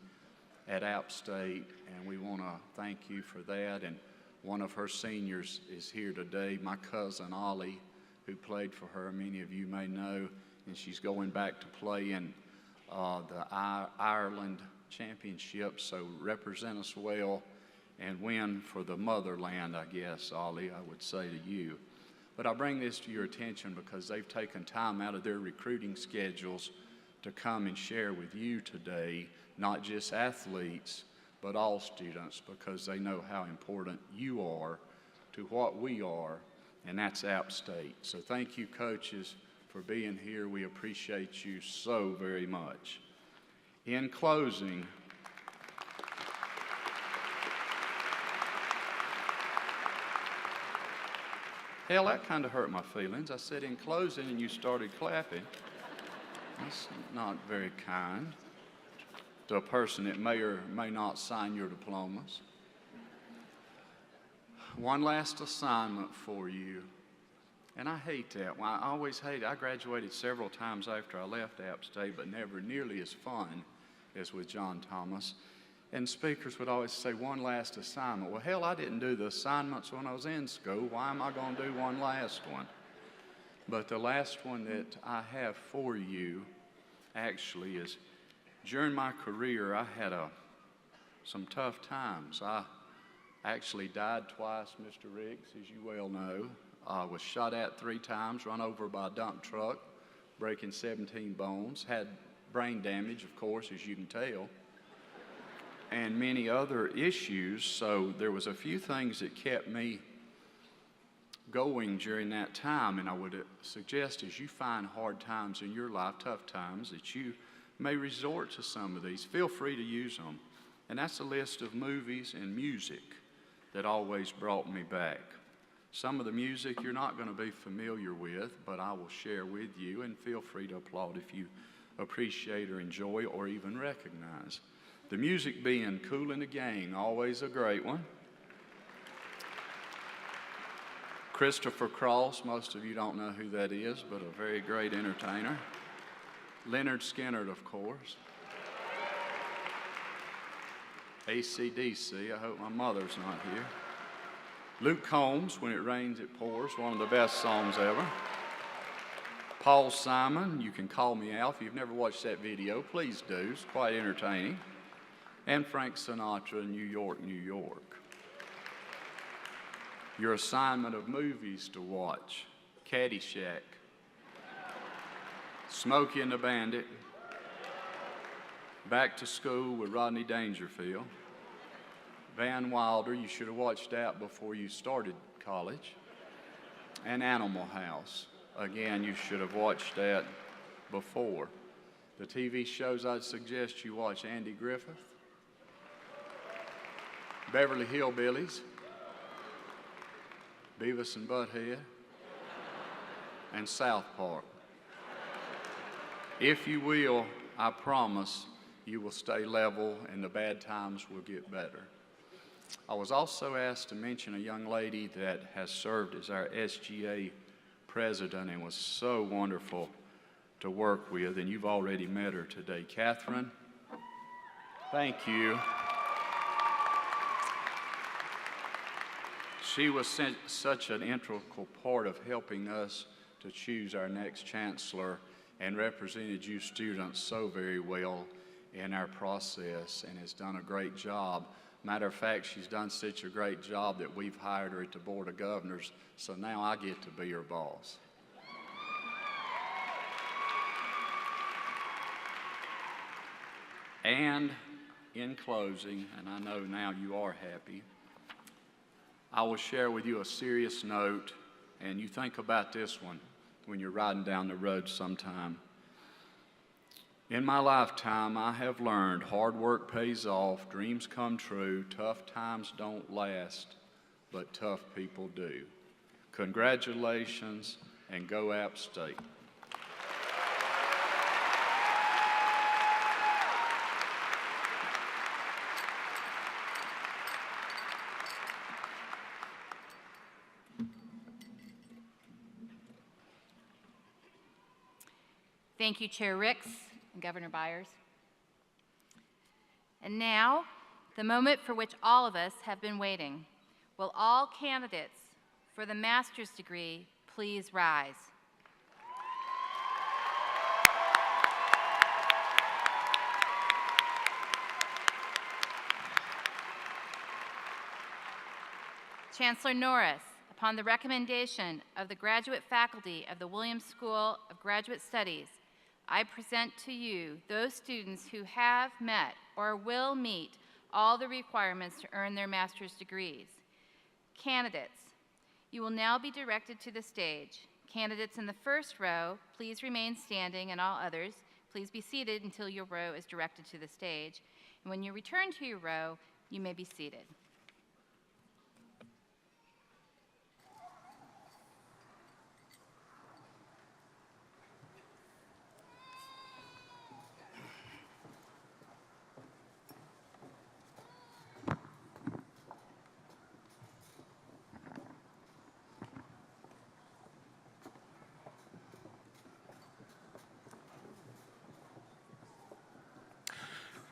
at App State, and we want to thank you for that. And one of her seniors is here today, my cousin Ollie, who played for her, many of you may know, and she's going back to play in the Ireland Championship, so represent us well and win for the motherland, I guess, Ollie, I would say to you. But I bring this to your attention because they've taken time out of their recruiting schedules to come and share with you today, not just athletes, but all students, because they know how important you are to what we are, and that's App State. So thank you, coaches, for being here. We appreciate you so very much. In closing, hell, that kind of hurt my feelings. I said in closing and you started clapping. That's not very kind to a person that may or may not sign your diplomas. One last assignment for you. And I hate that. Well, I always hate it. I graduated several times after I left App State, but never nearly as fun as with John Thomas. And speakers would always say, one last assignment. Well, hell, I didn't do the assignments when I was in school. Why am I going to do one last one? But the last one that I have for you actually is, during my career, I had some tough times. I actually died twice, Mr. Riggs, as you well know. I was shot at 3 times, run over by a dump truck, breaking 17 bones, had brain damage, of course, as you can tell, and many other issues. So there was a few things that kept me going during that time, and I would suggest as you find hard times in your life, tough times, that you may resort to some of these. Feel free to use them. And that's a list of movies and music that always brought me back. Some of the music you're not going to be familiar with, but I will share with you, and feel free to applaud if you appreciate or enjoy or even recognize. The music being Kool and the Gang, always a great one. Christopher Cross, most of you don't know who that is, but a very great entertainer. Leonard Skinner, of course. AC/DC, I hope my mother's not here. Luke Combs, When It Rains, It Pours, one of the best songs ever. Paul Simon, You Can Call Me Al. If you've never watched that video, please do. It's quite entertaining. And Frank Sinatra, New York, New York. Your assignment of movies to watch: Caddyshack, Smokey and the Bandit, Back to School with Rodney Dangerfield, Van Wilder, you should have watched that before you started college, and Animal House. Again, you should have watched that before. The TV shows I'd suggest you watch: Andy Griffith, Beverly Hillbillies, Beavis and Butthead, and South Park. If you will, I promise you will stay level and the bad times will get better. I was also asked to mention a young lady that has served as our SGA president and was so wonderful to work with, and you've already met her today. Catherine, thank you. She was such an integral part of helping us to choose our next chancellor and represented you students so very well in our process and has done a great job. Matter of fact, she's done such a great job that we've hired her at the Board of Governors, so now I get to be her boss. And in closing, and I know now you are happy, I will share with you a serious note, and you think about this one when you're riding down the road sometime. In my lifetime, I have learned hard work pays off, dreams come true, tough times don't last, but tough people do. Congratulations, and go App State. Thank you, Chair Ricks and Governor Byers. And now, the moment for which all of us have been waiting. Will all candidates for the master's degree please rise? Chancellor Norris, upon the recommendation of the graduate faculty of the Williams School of Graduate Studies, I present to you those students who have met or will meet all the requirements to earn their master's degrees. Candidates, you will now be directed to the stage. Candidates in the first row, please remain standing, and all others, please be seated until your row is directed to the stage. And when you return to your row, you may be seated.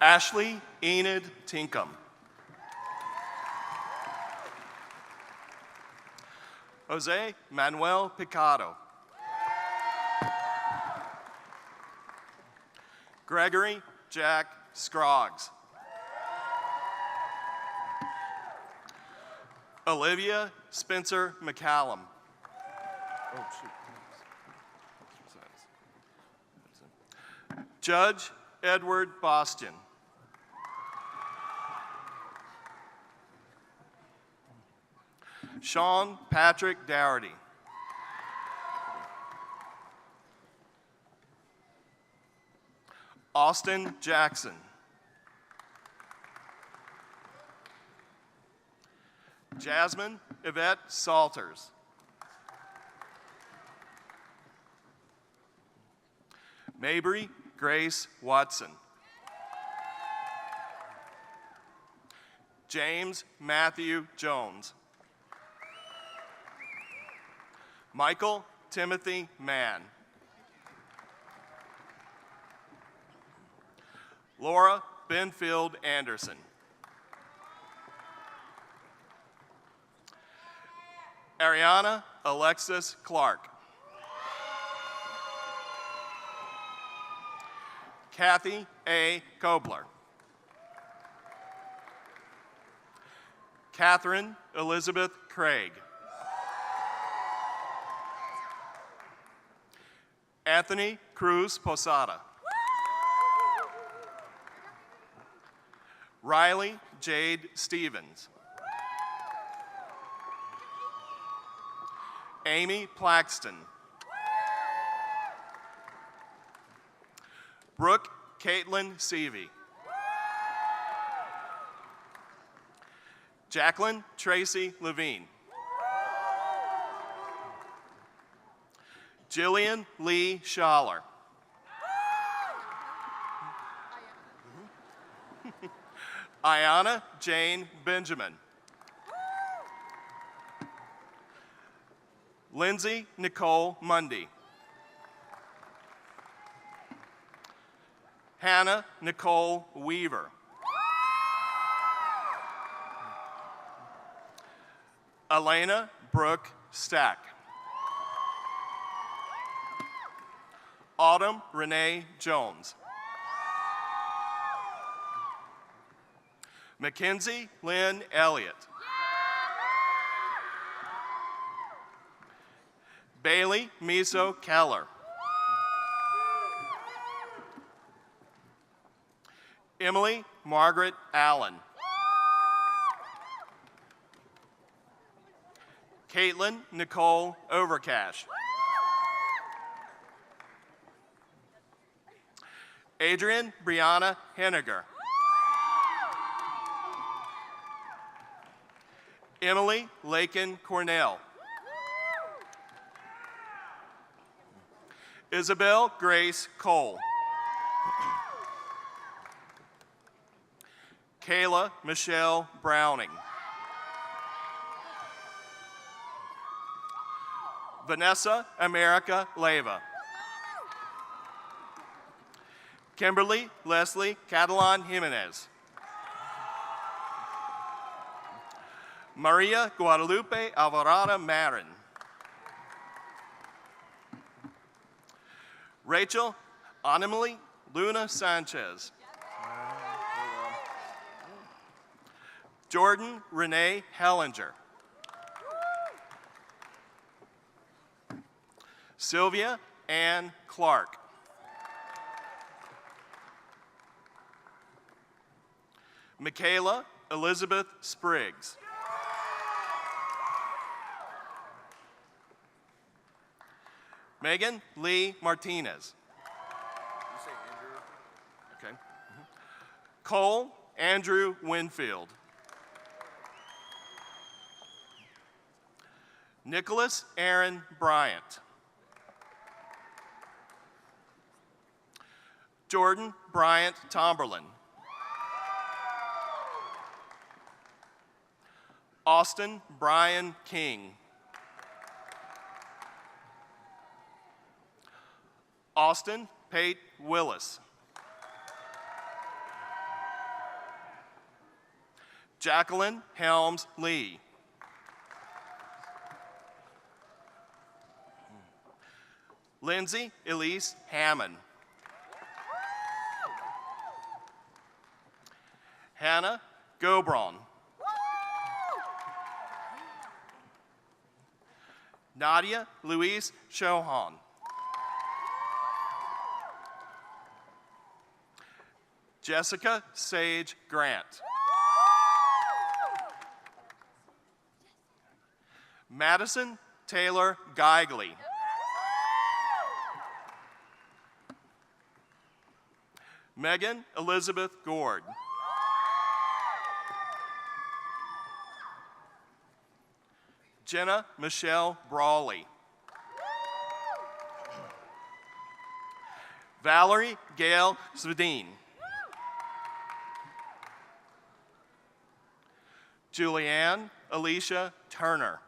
Ashley Enid Tinkham. Jose Manuel Picado. Gregory Jack Scroggs. Olivia Spencer McCallum. Oh, shoot. Judge Edward Boston. Sean Patrick Dougherty. Austin Jackson. Jasmine Yvette Salters. Mabry Grace Watson. James Matthew Jones. Michael Timothy Mann. Laura Benfield Anderson. Ariana Alexis Clark. Kathy A. Kobler. Catherine Elizabeth Craig. Anthony Cruz Posada. Riley Jade Stevens. Amy Plaxton. Brooke Caitlin Seavey. Jacqueline Tracy Levine. Jillian Lee Schaller. Ayana Jane Benjamin. Lindsay Nicole Mundy. Hannah Nicole Weaver. Elena Brooke Stack. Autumn Renee Jones. Mackenzie Lynn Elliott. Bailey Miso Keller. Emily Margaret Allen. Caitlin Nicole Overcash. Adrian Brianna Henniger. Emily Lakin Cornell. Isabel Grace Cole. Kayla Michelle Browning. Vanessa America Leva. Kimberly Leslie Catalan Jimenez. Maria Guadalupe Alvarado Marin. Rachel Anamali Luna Sanchez. Jordan Renee Hellinger. Sylvia Ann Clark. Michaela Elizabeth Spriggs. Megan Lee Martinez. Okay. Cole Andrew Winfield. Nicholas Aaron Bryant. Jordan Bryant Tomberlin. Austin Brian King. Austin Pate Willis. Jacqueline Helms Lee. Lindsay Elise Hammond. Hannah Gobron. Nadia Louise Shohan. Jessica Sage Grant. Madison Taylor Geigley. Megan Elizabeth Gord. Jenna Michelle Brawley. Valerie Gail Svedin. Julianne Alicia Turner.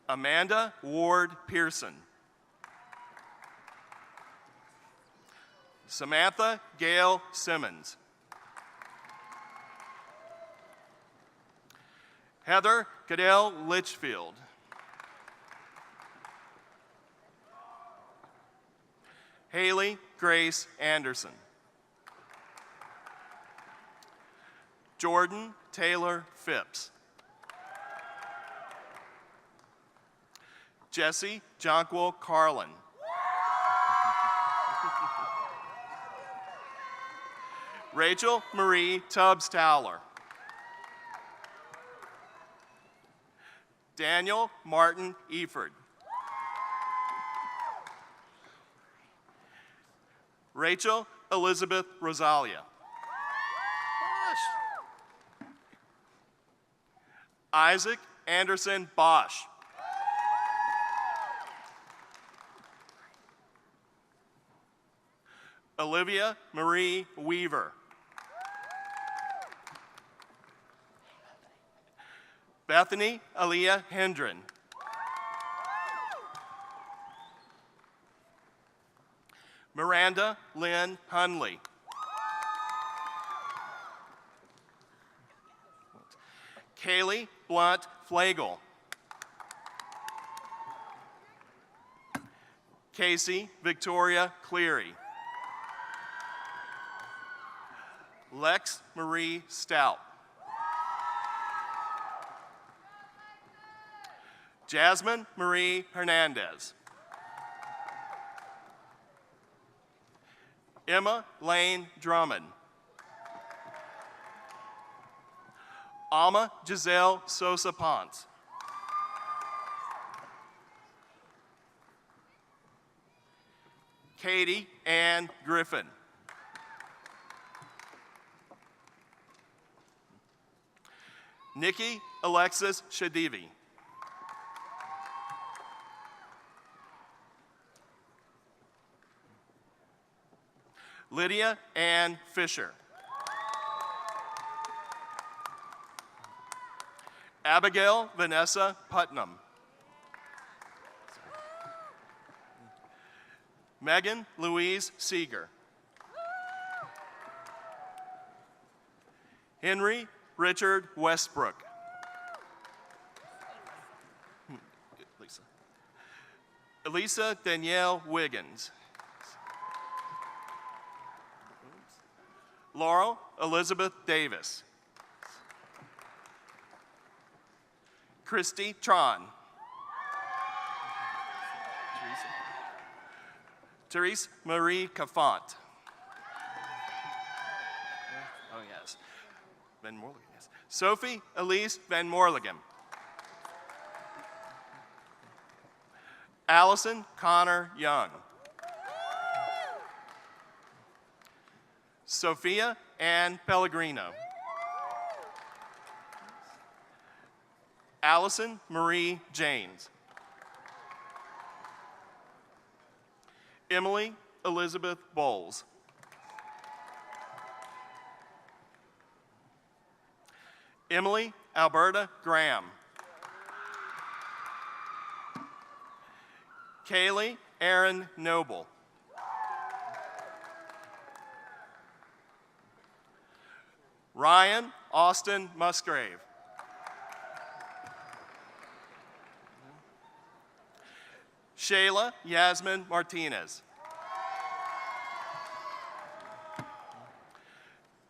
Amanda Ward Pearson. Samantha Gail Simmons. Heather Cadell Litchfield. Haley Grace Anderson. Jordan Taylor Phipps. Jesse Jonquil Carlin. Rachel Marie Tubbs Towler. Daniel Martin Eford. Rachel Elizabeth Rosalia. Isaac Anderson Bosch. Olivia Marie Weaver. Bethany Aaliyah Hendren. Miranda Lynn Hunley. Kaylee Blunt Flagel. Casey Victoria Cleary. Lex Marie Stout. Jasmine Marie Hernandez. Emma Lane Drummond. Alma Giselle Sosa Ponce. Katie Ann Griffin. Nikki Alexis Shadivi. Lydia Ann Fisher. Abigail Vanessa Putnam. Megan Louise Seeger. Henry Richard Westbrook. Elisa Danielle Wiggins. Laurel Elizabeth Davis. Christy Tron. Therese Marie Cafont. Oh, yes. Van Morligan, yes. Sophie Elise Van Morligan. Allison Connor Young. Sophia Ann Pellegrino. Allison Marie James. Emily Elizabeth Bowles. Emily Alberta Graham. Kaylee Aaron Noble. Ryan Austin Musgrave. Shayla Yasmin Martinez.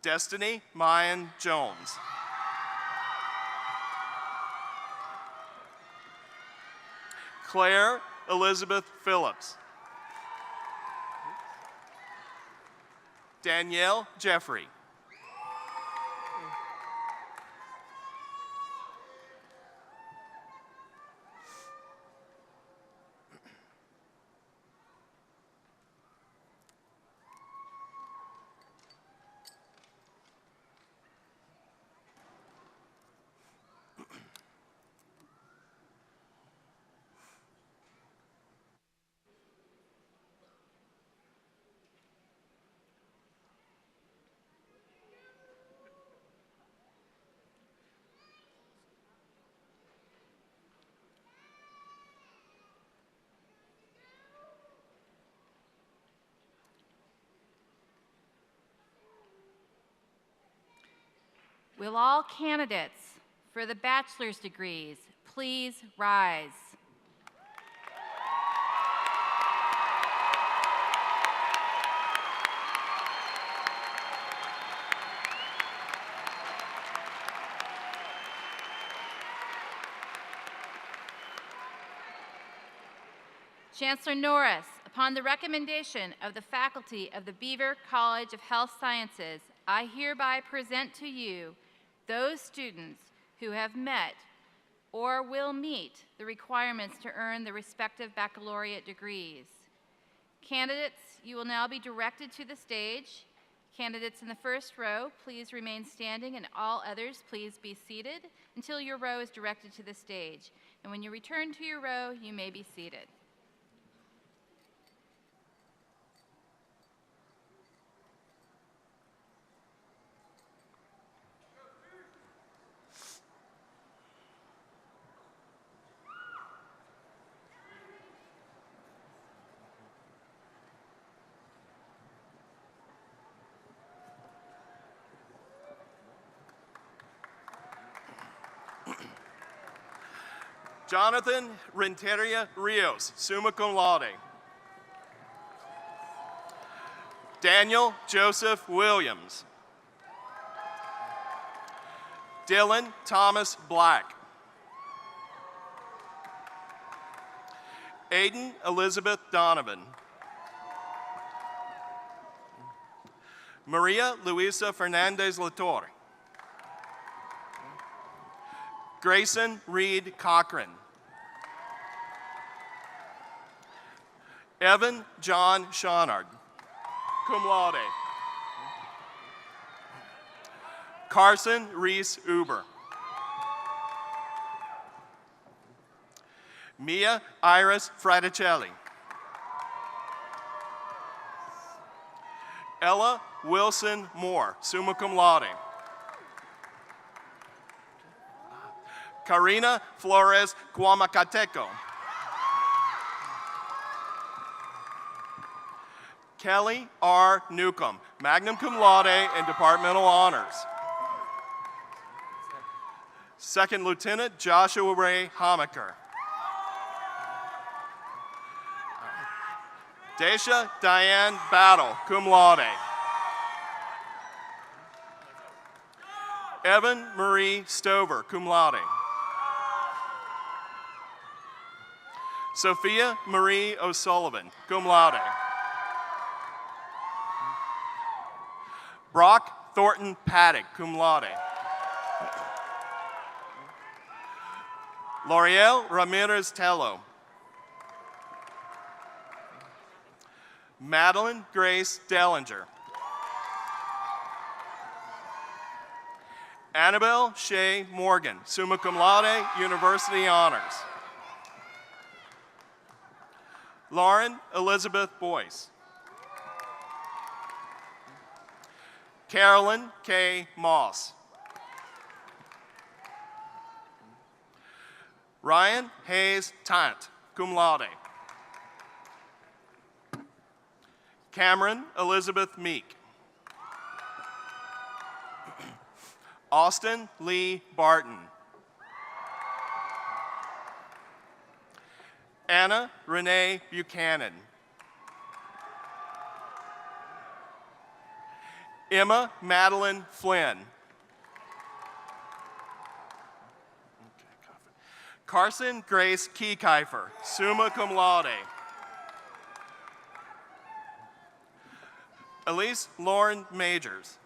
Destiny Mayan Jones. Claire Elizabeth Phillips. Danielle Jeffrey. Will all candidates for the bachelor's degrees please rise? Chancellor Norris, upon the recommendation of the faculty of the Beaver College of Health Sciences, I hereby present to you those students who have met or will meet the requirements to earn the respective baccalaureate degrees. Candidates, you will now be directed to the stage. Candidates in the first row, please remain standing, and all others, please be seated until your row is directed to the stage. And when you return to your row, you may be seated. Jonathan Renteria Rios, summa cum laude. Daniel Joseph Williams. Dylan Thomas Black. Aiden Elizabeth Donovan. Maria Luisa Fernandez Latorre. Grayson Reed Cochran. Evan John Shawnard, cum laude. Carson Reese Uber. Mia Iris Fraticelli. Ella Wilson Moore, summa cum laude. Karina Flores Cuamacateco. Kelly R. Newcomb, magna cum laude and departmental honors. Second Lieutenant Joshua Ray Homaker. Daisha Diane Battle, cum laude. Evan Marie Stover, cum laude. Sophia Marie O'Sullivan, cum laude. Brock Thornton Paddock, cum laude. L'Oreal Ramirez Tello. Madeline Grace Dellinger. Annabelle Shea Morgan, summa cum laude, university honors. Lauren Elizabeth Boyce. Carolyn K. Moss. Ryan Hayes Tant, cum laude. Cameron Elizabeth Meek. Austin Lee Barton. Anna Renee Buchanan. Emma Madeline Flynn. Carson Grace Keykifer, summa cum laude. Elise Lauren Majors.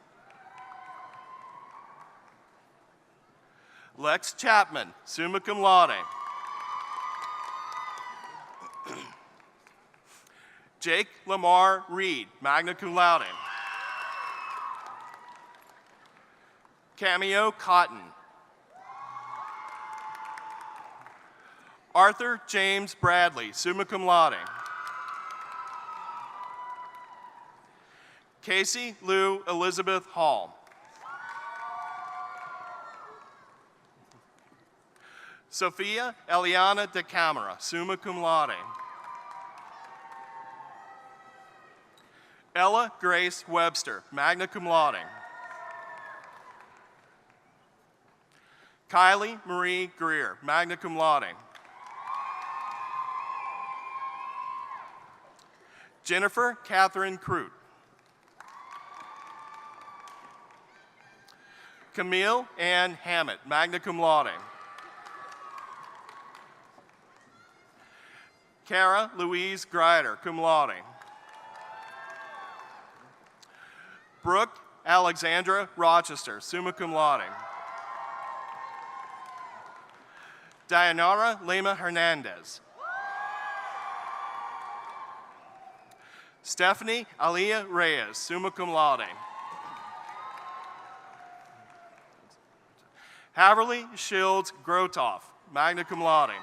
Lex Chapman, summa cum laude. Jake Lamar Reed, magna cum laude. Cameo Cotton. Arthur James Bradley, summa cum laude. Casey Lou Elizabeth Hall. Sophia Eliana de Camara, summa cum laude. Ella Grace Webster, magna cum laude. Kylie Marie Greer, magna cum laude. Jennifer Catherine Crute. Camille Ann Hammett, magna cum laude. Cara Louise Greider, cum laude. Brooke Alexandra Rochester, summa cum laude. Dayanara Lima Hernandez. Stephanie Aliyah Reyes, summa cum laude. Haverly Shields Grotoff, magna cum laude.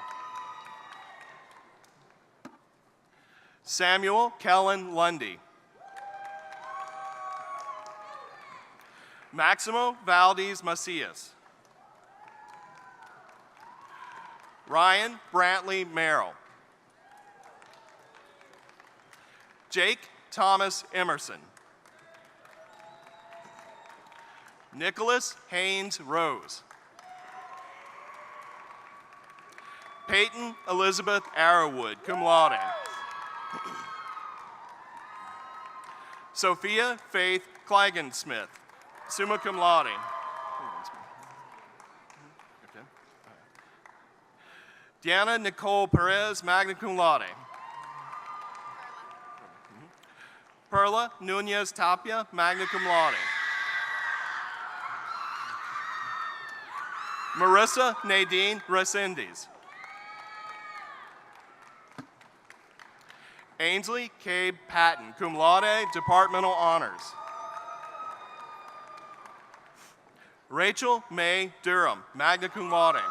Samuel Kellen Lundy. Maximo Valdez Macias. Ryan Brantley Merrill. Jake Thomas Emerson. Nicholas Haynes Rose. Peyton Elizabeth Arrowwood, cum laude. Sophia Faith Klagensmith, summa cum laude. Diana Nicole Perez, magna cum laude. Perla Nunez Tapia, magna cum laude. Marissa Nadine Resendiz. Ainsley Cabe Patton, cum laude, departmental honors. Rachel May Durham, magna cum laude.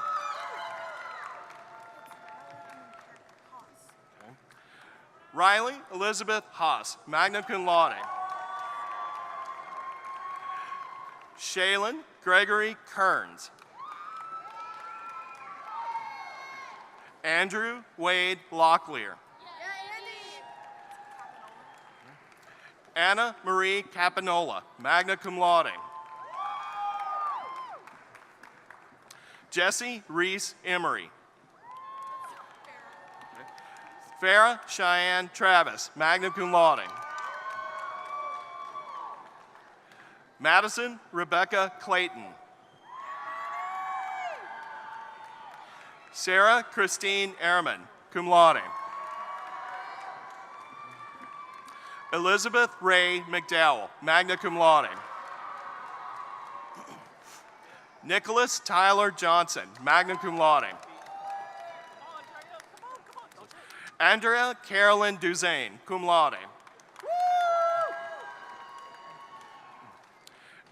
Riley Elizabeth Haas, magna cum laude. Shaylin Gregory Kearns. Andrew Wade Locklear. Anna Marie Capanola, magna cum laude. Jesse Reese Emery. Farah Cheyenne Travis, magna cum laude. Madison Rebecca Clayton. Sarah Christine Ehrman, cum laude. Elizabeth Ray McDowell, magna cum laude. Nicholas Tyler Johnson, magna cum laude. Andrea Carolyn Duzane, cum laude.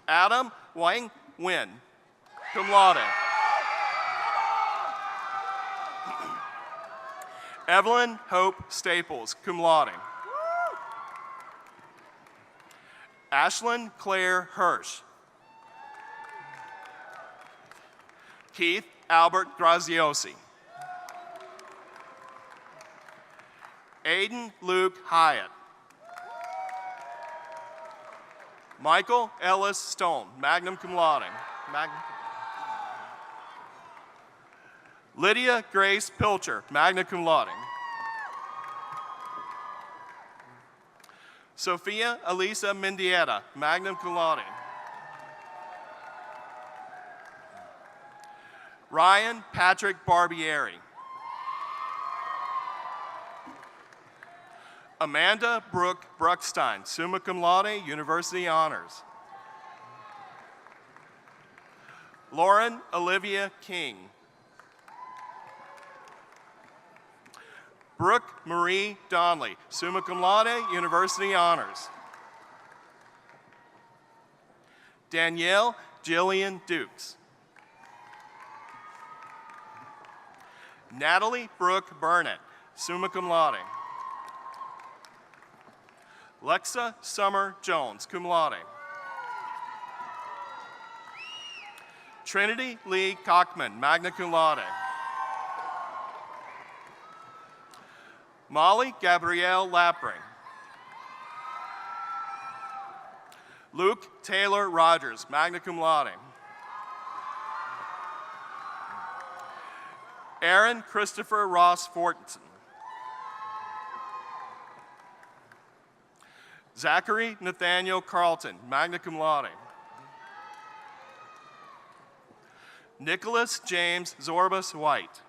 Adam Wang Nguyen, cum laude. Evelyn Hope Staples, cum laude. Ashlyn Claire Hirsch. Keith Albert Graziosi. Aiden Luke Hyatt. Michael Ellis Stone, magna cum laude. Lydia Grace Pilcher, magna cum laude. Sophia Elisa Mendieta, magna cum laude. Ryan Patrick Barbieri. Amanda Brooke Bruckstein, summa cum laude, university honors. Lauren Olivia King. Brooke Marie Donnelly, summa cum laude, university honors. Danielle Jillian Dukes. Natalie Brooke Burnett, summa cum laude. Lexa Summer Jones, cum laude. Trinity Lee Cockman, magna cum laude. Molly Gabrielle Lappring. Luke Taylor Rogers, magna cum laude. Aaron Christopher Ross Fortenson. Zachary Nathaniel Carlton, magna cum laude. Nicholas James Zorbas White.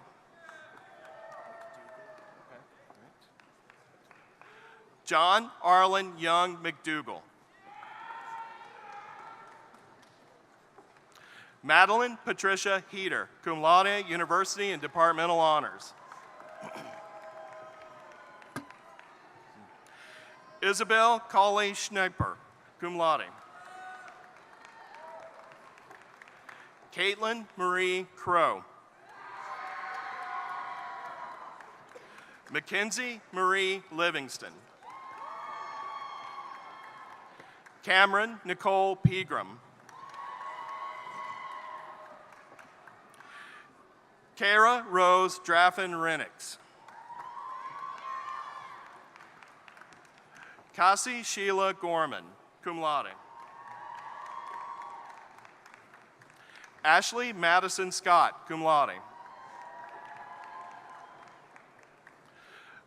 John Arlen Young McDougall. Madeline Patricia Heater, cum laude, university and departmental honors. Isabel Colley Schneiper, cum laude. Caitlin Marie Crow. Mackenzie Marie Livingston. Cameron Nicole Pegram. Kara Rose Draffen Renix. Cassie Sheila Gorman, cum laude. Ashley Madison Scott, cum laude.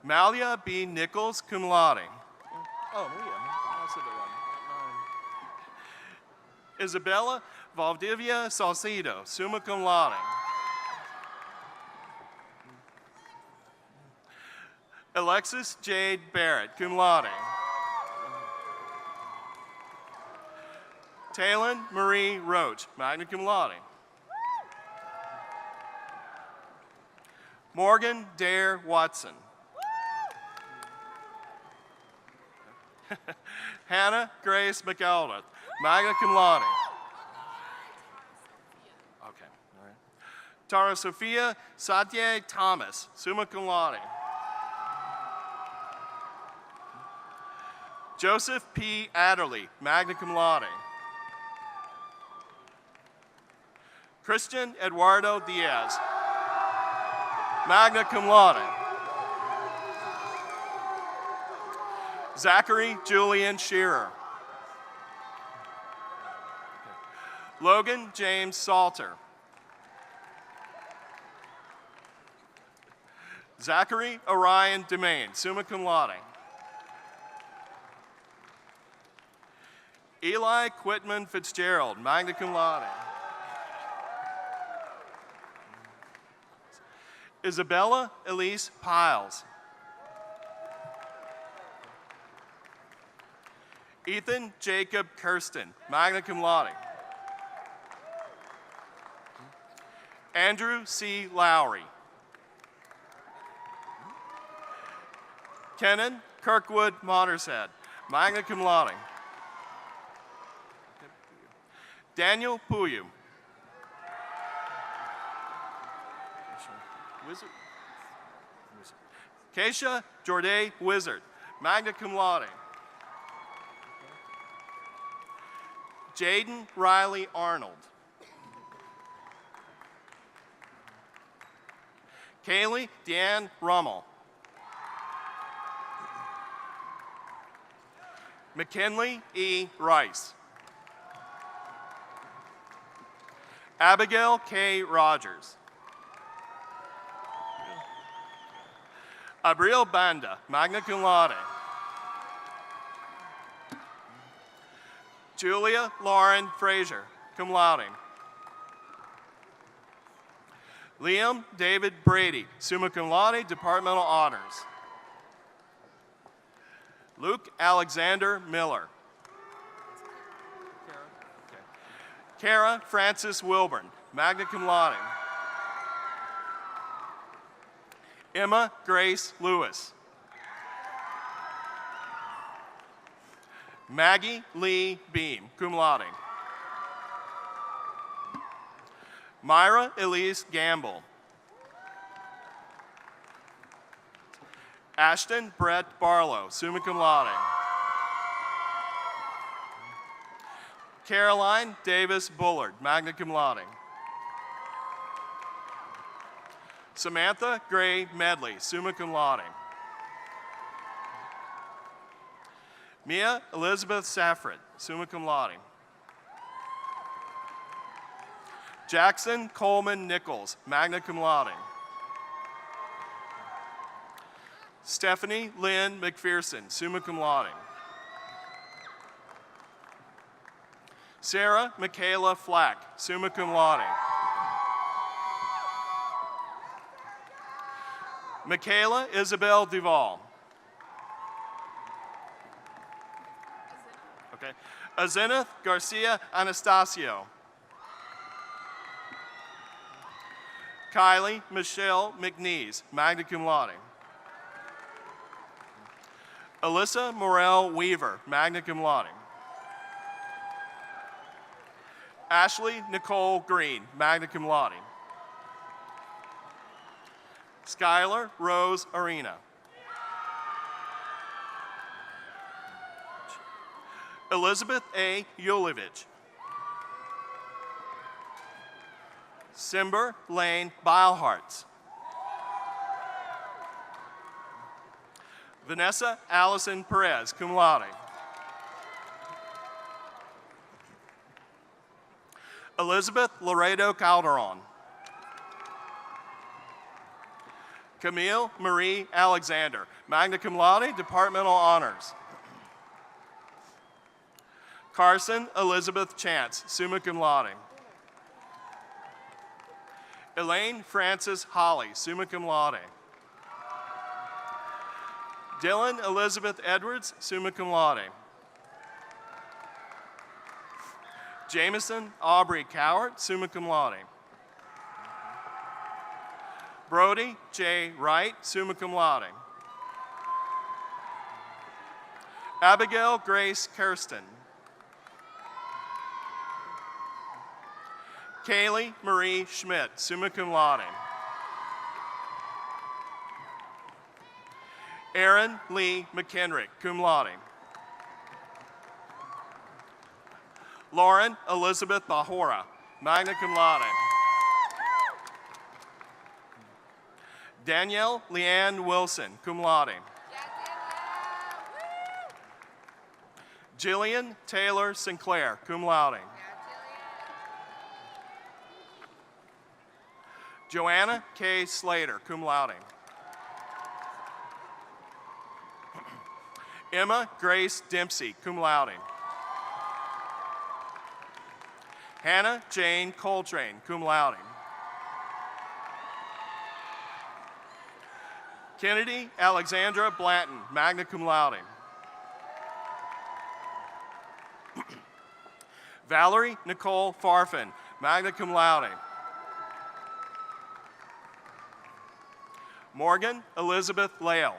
Malia B. Nichols, cum laude. Oh, Maria. I said that wrong. Isabella Valdivia Salcido, summa cum laude. Alexis Jade Barrett, cum laude. Talon Marie Roach, magna cum laude. Morgan Dare Watson. Hannah Grace McElrath, magna cum laude. Okay, all right. Tara Sophia Satye Thomas, summa cum laude. Joseph P. Adderley, magna cum laude. Christian Eduardo Diaz, magna cum laude. Zachary Julian Shearer. Logan James Salter. Zachary Orion Demain, summa cum laude. Eli Quitman Fitzgerald, magna cum laude. Isabella Elise Piles. Ethan Jacob Kirsten, magna cum laude. Andrew C. Lowry. Kenan Kirkwood Mottershead, magna cum laude. Daniel Puyu. Wizard. Keisha Jorday Wizard, magna cum laude. Jaden Riley Arnold. Kaylee Deanne Rummel. McKinley E. Rice. Abigail K. Rogers. Abril Banda, magna cum laude. Julia Lauren Frazier, cum laude. Liam David Brady, summa cum laude, departmental honors. Luke Alexander Miller. Kara Francis Wilburn, magna cum laude. Emma Grace Lewis. Maggie Lee Beam, cum laude. Myra Elise Gamble. Ashton Brett Barlow, summa cum laude. Caroline Davis Bullard, magna cum laude. Samantha Gray Medley, summa cum laude. Mia Elizabeth Safford, summa cum laude. Jackson Coleman Nichols, magna cum laude. Stephanie Lynn McPherson, summa cum laude. Sarah Michaela Flack, summa cum laude. Michaela Isabel Duval. Okay. Azenith Garcia Anastasio. Kylie Michelle McNeese, magna cum laude. Alyssa Morel Weaver, magna cum laude. Ashley Nicole Green, magna cum laude. Skylar Rose Arena. Elizabeth A. Yulevich. Simber Lane Beilhartz. Vanessa Allison Perez, cum laude. Elizabeth Laredo Calderon. Camille Marie Alexander, magna cum laude, departmental honors. Carson Elizabeth Chance, summa cum laude. Elaine Frances Holly, summa cum laude. Dylan Elizabeth Edwards, summa cum laude. Jameson Aubrey Cowart, summa cum laude. Brody J. Wright, summa cum laude. Abigail Grace Kirsten. Kaylee Marie Schmidt, summa cum laude. Erin Lee McHenrick, cum laude. Lauren Elizabeth Bahora, magna cum laude. Danielle Leanne Wilson, cum laude. Jillian Taylor Sinclair, cum laude. Joanna K. Slater, cum laude. Emma Grace Dempsey, cum laude. Hannah Jane Coltrane, cum laude. Kennedy Alexandra Blanton, magna cum laude. Valerie Nicole Farfan, magna cum laude. Morgan Elizabeth Lale.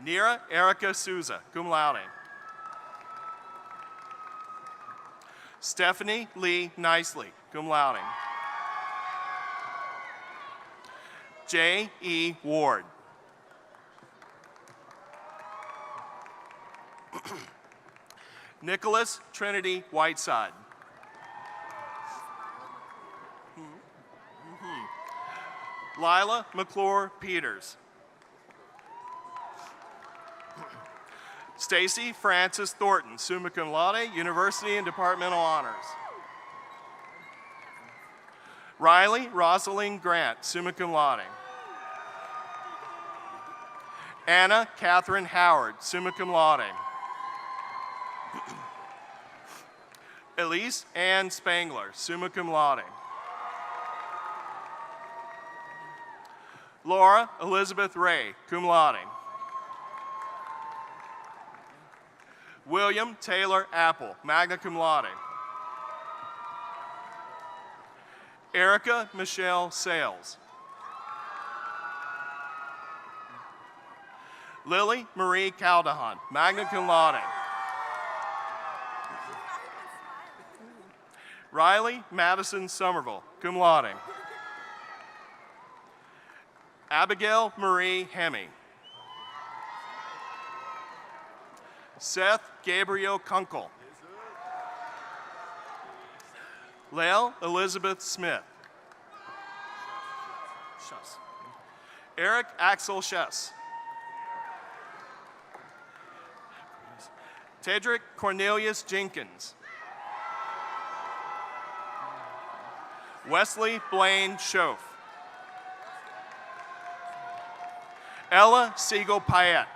Nira Erica Souza, cum laude. Stephanie Lee Nicely, cum laude. J. E. Ward. Nicholas Trinity Whiteside. Lila McClure Peters. Stacy Frances Thornton, summa cum laude, University and Departmental Honors. Riley Rosalind Grant, summa cum laude. Anna Catherine Howard, summa cum laude. Elise Ann Spangler, summa cum laude. Laura Elizabeth Ray, cum laude. William Taylor Apple, magna cum laude. Erica Michelle Sales. Lily Marie Caldehan, magna cum laude. Riley Madison Somerville, cum laude. Abigail Marie Hemme. Seth Gabriel Kunkel. Lael Elizabeth Smith. Eric Axel Schess. Tedrick Cornelius Jenkins. Wesley Blaine Schoaf. Ella Siegel Payette.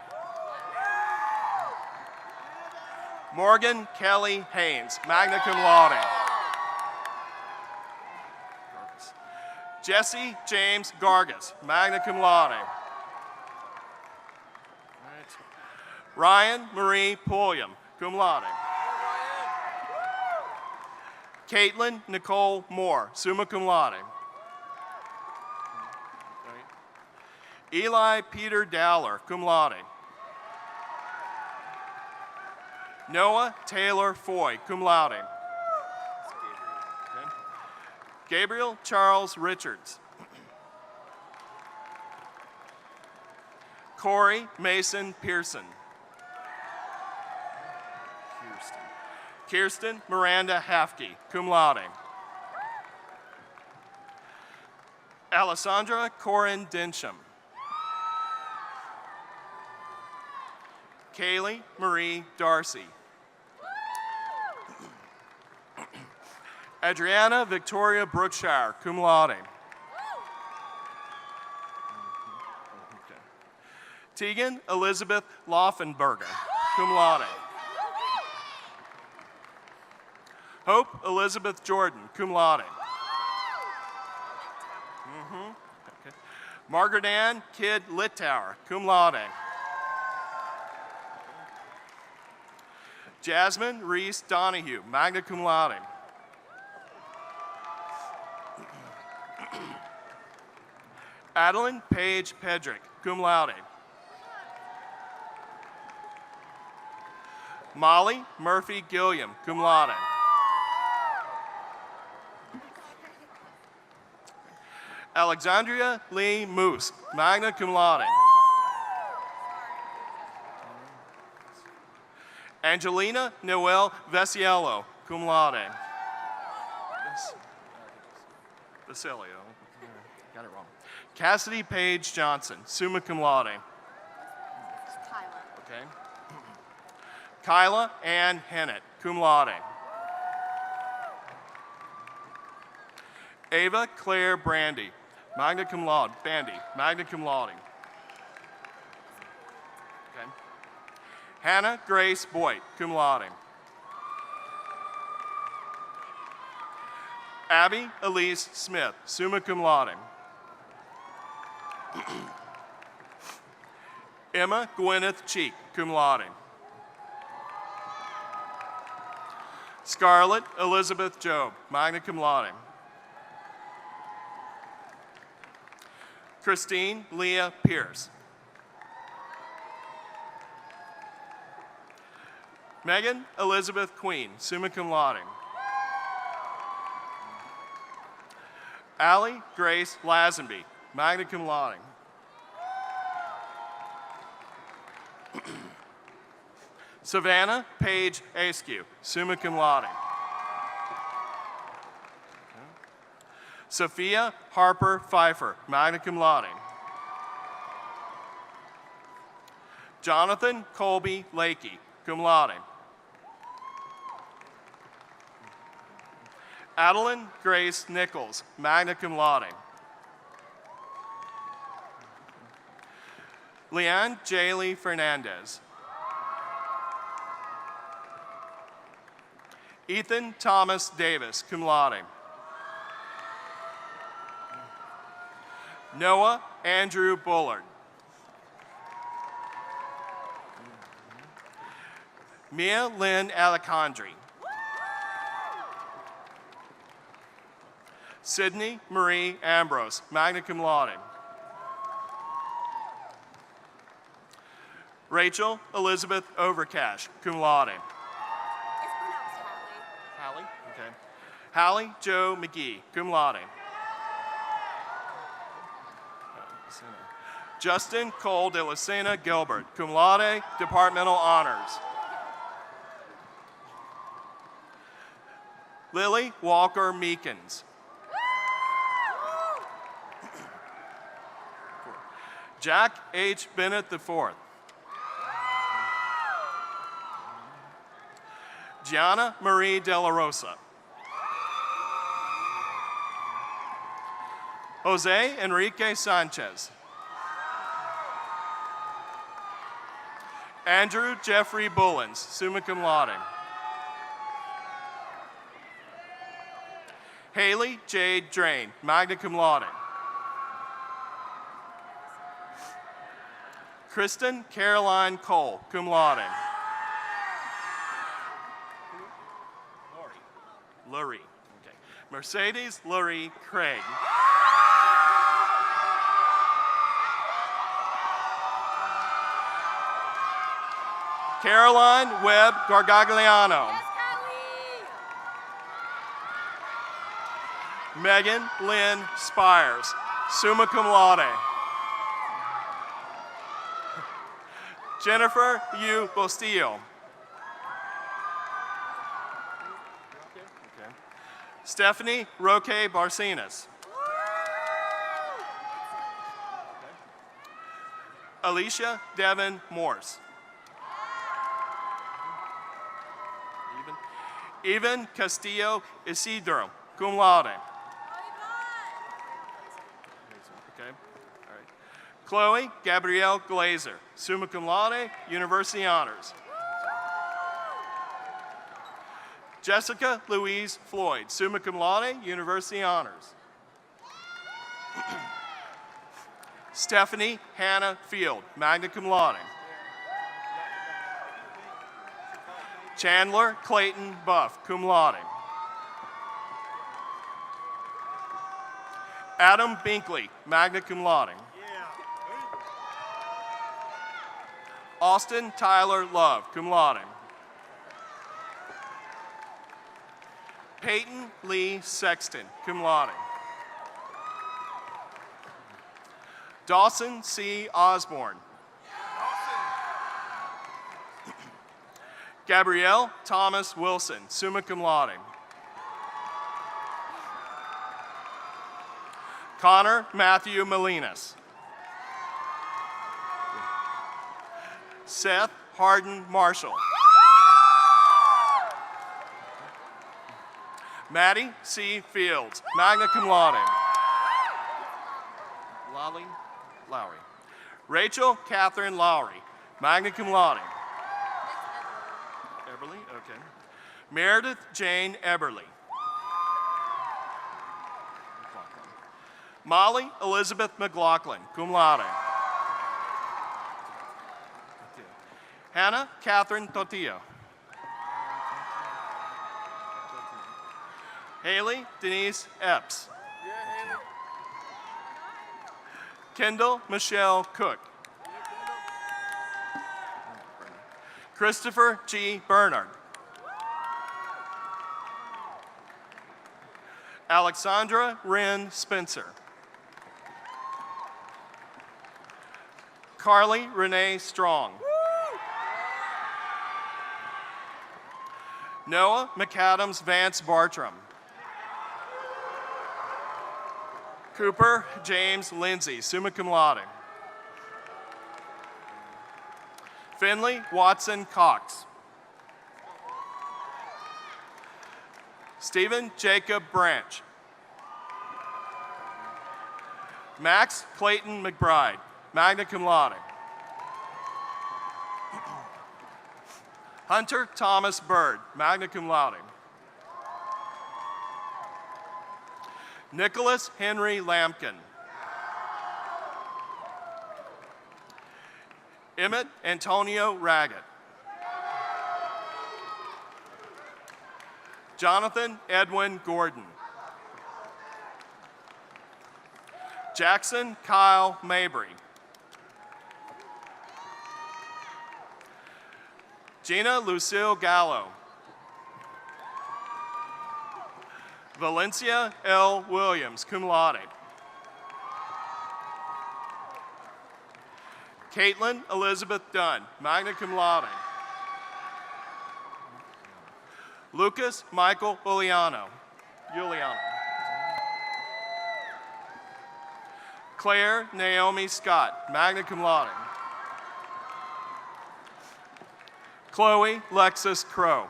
Morgan Kelly Haynes, magna cum laude. Jesse James Gargas, magna cum laude. Ryan Marie Pulliam, cum laude. Caitlin Nicole Moore, summa cum laude. Eli Peter Dowler, cum laude. Noah Taylor Foy, cum laude. Gabriel Charles Richards. Corey Mason Pearson. Kirsten Miranda Hafke, cum laude. Alessandra Corin Densham. Kaylee Marie Darcy. Adriana Victoria Brookshire, cum laude. Tegan Elizabeth Laufenberger, cum laude. Hope Elizabeth Jordan, cum laude. Okay. Margaret Ann Kidd Littauer, cum laude. Jasmine Reese Donahue, magna cum laude. Adeline Paige Pedrick, cum laude. Molly Murphy Gilliam, cum laude. Alexandria Lee Moose, magna cum laude. Angelina Noel Vesiello, cum laude. Vesilio, got it wrong. Cassidy Page Johnson, summa cum laude. Okay. Kyla Ann Hennett, cum laude. Ava Claire Brandy, magna cum laude. Bandy, magna cum laude. Okay. Hannah Grace Boyd, cum laude. Abby Elise Smith, summa cum laude. Emma Gwyneth Cheek, cum laude. Scarlett Elizabeth Job, magna cum laude. Christine Leah Pierce. Megan Elizabeth Queen, summa cum laude. Allie Grace Lazenby, magna cum laude. Savannah Paige Askew, summa cum laude. Sophia Harper Pfeiffer, magna cum laude. Jonathan Colby Lakey, cum laude. Adeline Grace Nichols, magna cum laude. Leanne Jaylee Fernandez. Ethan Thomas Davis, cum laude. Noah Andrew Bullard. Mia Lynn Alejandri. Sydney Marie Ambrose, magna cum laude. Rachel Elizabeth Overcash, cum laude. It's pronounced Hallie. Hallie? Okay. Hallie Joe McGee, cum laude. Justin Cole de la Sena Gilbert, cum laude, departmental honors. Lily Walker Meekins. Jack H. Bennett IV. Gianna Marie De La Rosa. Jose Enrique Sanchez. Andrew Jeffrey Bullens, summa cum laude. Haley Jade Drain, magna cum laude. Kristen Caroline Cole, cum laude. Lurie. Okay. Mercedes Lurie Craig. Caroline Webb Gargagliano. Megan Lynn Spires, summa cum laude. Jennifer U. Bostillo. Okay. Stephanie Roque Barcenas. Alicia Devin Morse. Even Castillo Isidro, cum laude. Okay, all right. Chloe Gabrielle Glazer, summa cum laude, University Honors. Jessica Louise Floyd, summa cum laude, University Honors. Stephanie Hannah Field, magna cum laude. Chandler Clayton Buff, cum laude. Adam Binkley, magna cum laude. Austin Tyler Love, cum laude. Peyton Lee Sexton, cum laude. Dawson C. Osborne. Gabrielle Thomas Wilson, summa cum laude. Connor Matthew Molinas. Seth Harden Marshall. Maddie C. Fields, magna cum laude. Lowry. Rachel Catherine Lowry, magna cum laude. Eberly, okay. Meredith Jane Eberly. Molly Elizabeth McLaughlin, cum laude. Hannah Catherine Totillo. Haley Denise Epps. Kendall Michelle Cook. Christopher G. Bernard. Alexandra Wren Spencer. Carly Renee Strong. Noah McAdams Vance Bartram. Cooper James Lindsay, summa cum laude. Finley Watson Cox. Stephen Jacob Branch. Max Clayton McBride, magna cum laude. Hunter Thomas Bird, magna cum laude. Nicholas Henry Lampkin. Emmett Antonio Raggett. Jonathan Edwin Gordon. Jackson Kyle Mabry. Gina Lucille Gallo. Valencia L. Williams, cum laude. Caitlin Elizabeth Dunn, magna cum laude. Lucas Michael Giuliano. Claire Naomi Scott, magna cum laude. Chloe Lexus Crow.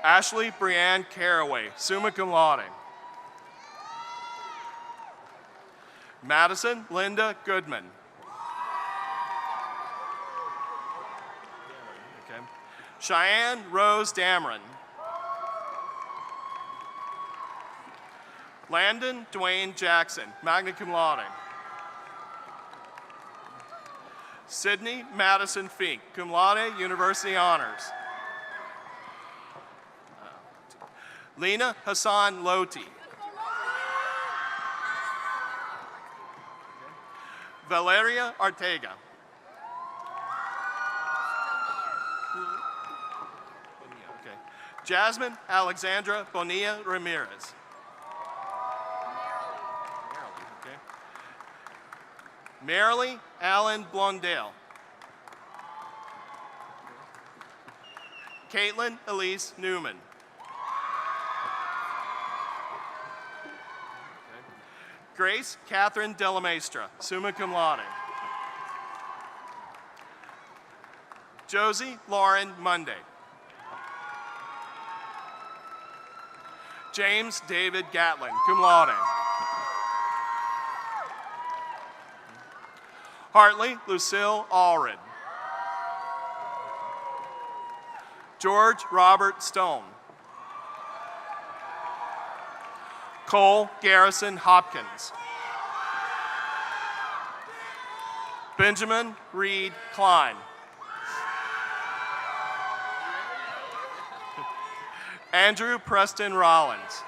Ashley Brianne Caraway, summa cum laude. Madison Linda Goodman. Okay. Cheyenne Rose Dameron. Landon Dwayne Jackson, magna cum laude. Sydney Madison Fink, cum laude, University Honors. Lena Hassan Loti. Valeria Ortega. Okay. Jasmine Alexandra Bonilla Ramirez. Okay. Marilee Allen Blondale. Caitlin Elise Newman. Grace Catherine Delamaestra, summa cum laude. Josie Lauren Monday. James David Gatlin, cum laude. Hartley Lucille Allred. George Robert Stone. Cole Garrison Hopkins. Benjamin Reed Klein. Andrew Preston Rollins.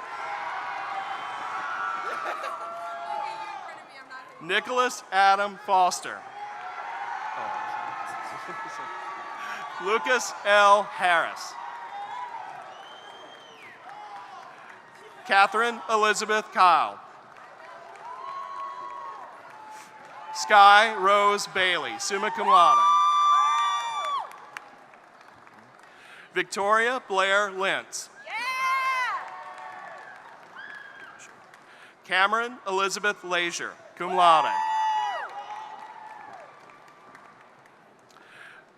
Nicholas Adam Foster. Lucas L. Harris. Catherine Elizabeth Kyle. Sky Rose Bailey, summa cum laude. Victoria Blair Lentz. Cameron Elizabeth Leisure, cum laude.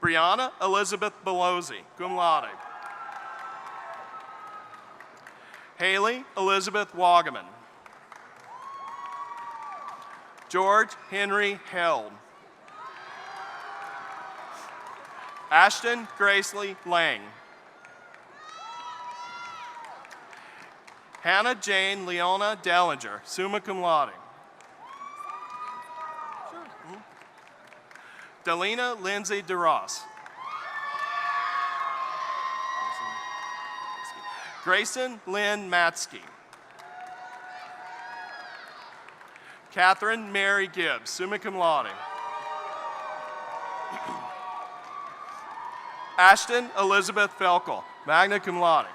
Brianna Elizabeth Belozzi, cum laude. Haley Elizabeth Wagaman. George Henry Held. Ashton Gracely Lang. Hannah Jane Leona Dellinger, summa cum laude. Delina Lindsay DeRoss. Grayson Lynn Matsky. Catherine Mary Gibbs, summa cum laude. Ashton Elizabeth Felkel, magna cum laude.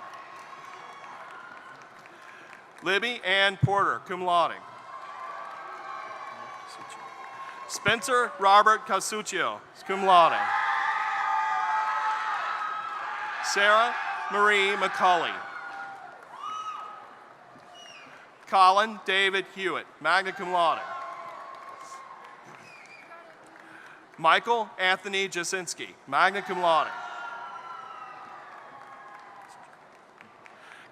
Libby Ann Porter, cum laude. Spencer Robert Casuccio, cum laude. Sarah Marie McCulley. Colin David Hewitt, magna cum laude. Michael Anthony Jasinski, magna cum laude.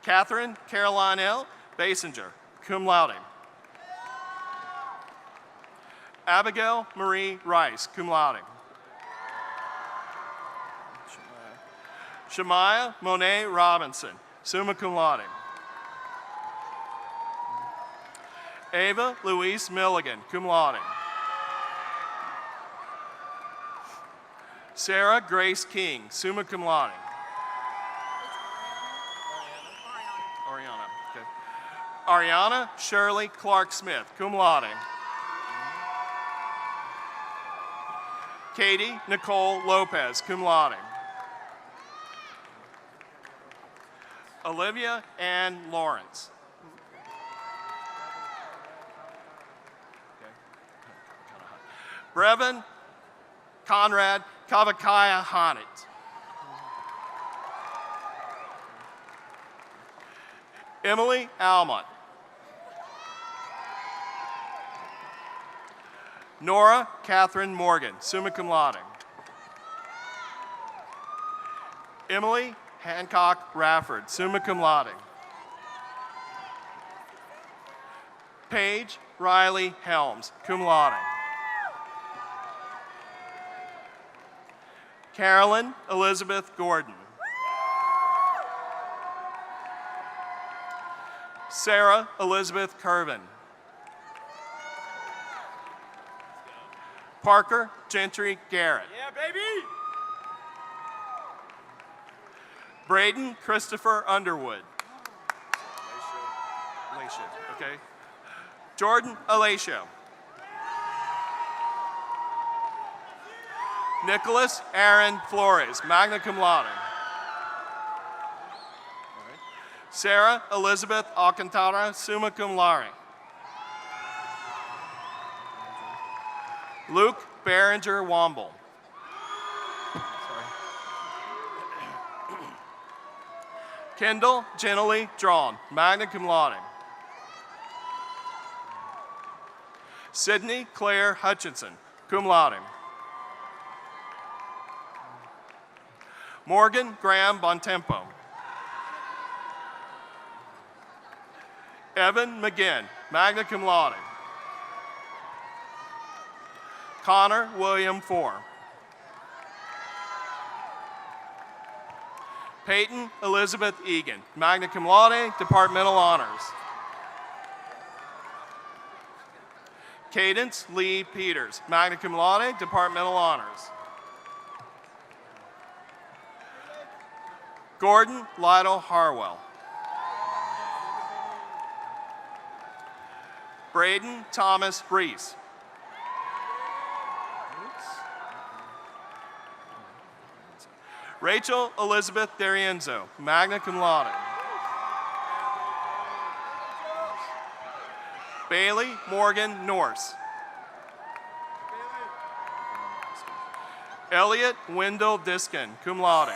Catherine Caroline L. Basinger, cum laude. Abigail Marie Rice, cum laude. Shemaiah Monet Robinson, summa cum laude. Ava Louise Milligan, cum laude. Sarah Grace King, summa cum laude. Ariana. Okay. Ariana Shirley Clark Smith, cum laude. Katie Nicole Lopez, cum laude. Olivia Ann Lawrence. Brevin Conrad Kavakaya Honnett. Emily Almont. Nora Catherine Morgan, summa cum laude. Emily Hancock Rafford, summa cum laude. Paige Riley Helms, cum laude. Carolyn Elizabeth Gordon. Sarah Elizabeth Curvin. Parker Gentry Garrett. Yeah, baby! Braden Christopher Underwood. Alacia, okay. Jordan Alacia. Nicholas Aaron Flores, magna cum laude. Sarah Elizabeth Alcantara, summa cum laude. Luke Behringer Womble. Kendall Gentily Drawn, magna cum laude. Sydney Claire Hutchinson, cum laude. Morgan Graham Bontempo. Evan McGinn, magna cum laude. Connor William Four. Peyton Elizabeth Egan, magna cum laude, departmental honors. Cadence Lee Peters, magna cum laude, departmental honors. Gordon Lytle Harwell. Braden Thomas Reese. Rachel Elizabeth D'Arienzo, magna cum laude. Bailey Morgan Norse. Elliot Wendell Diskin, cum laude.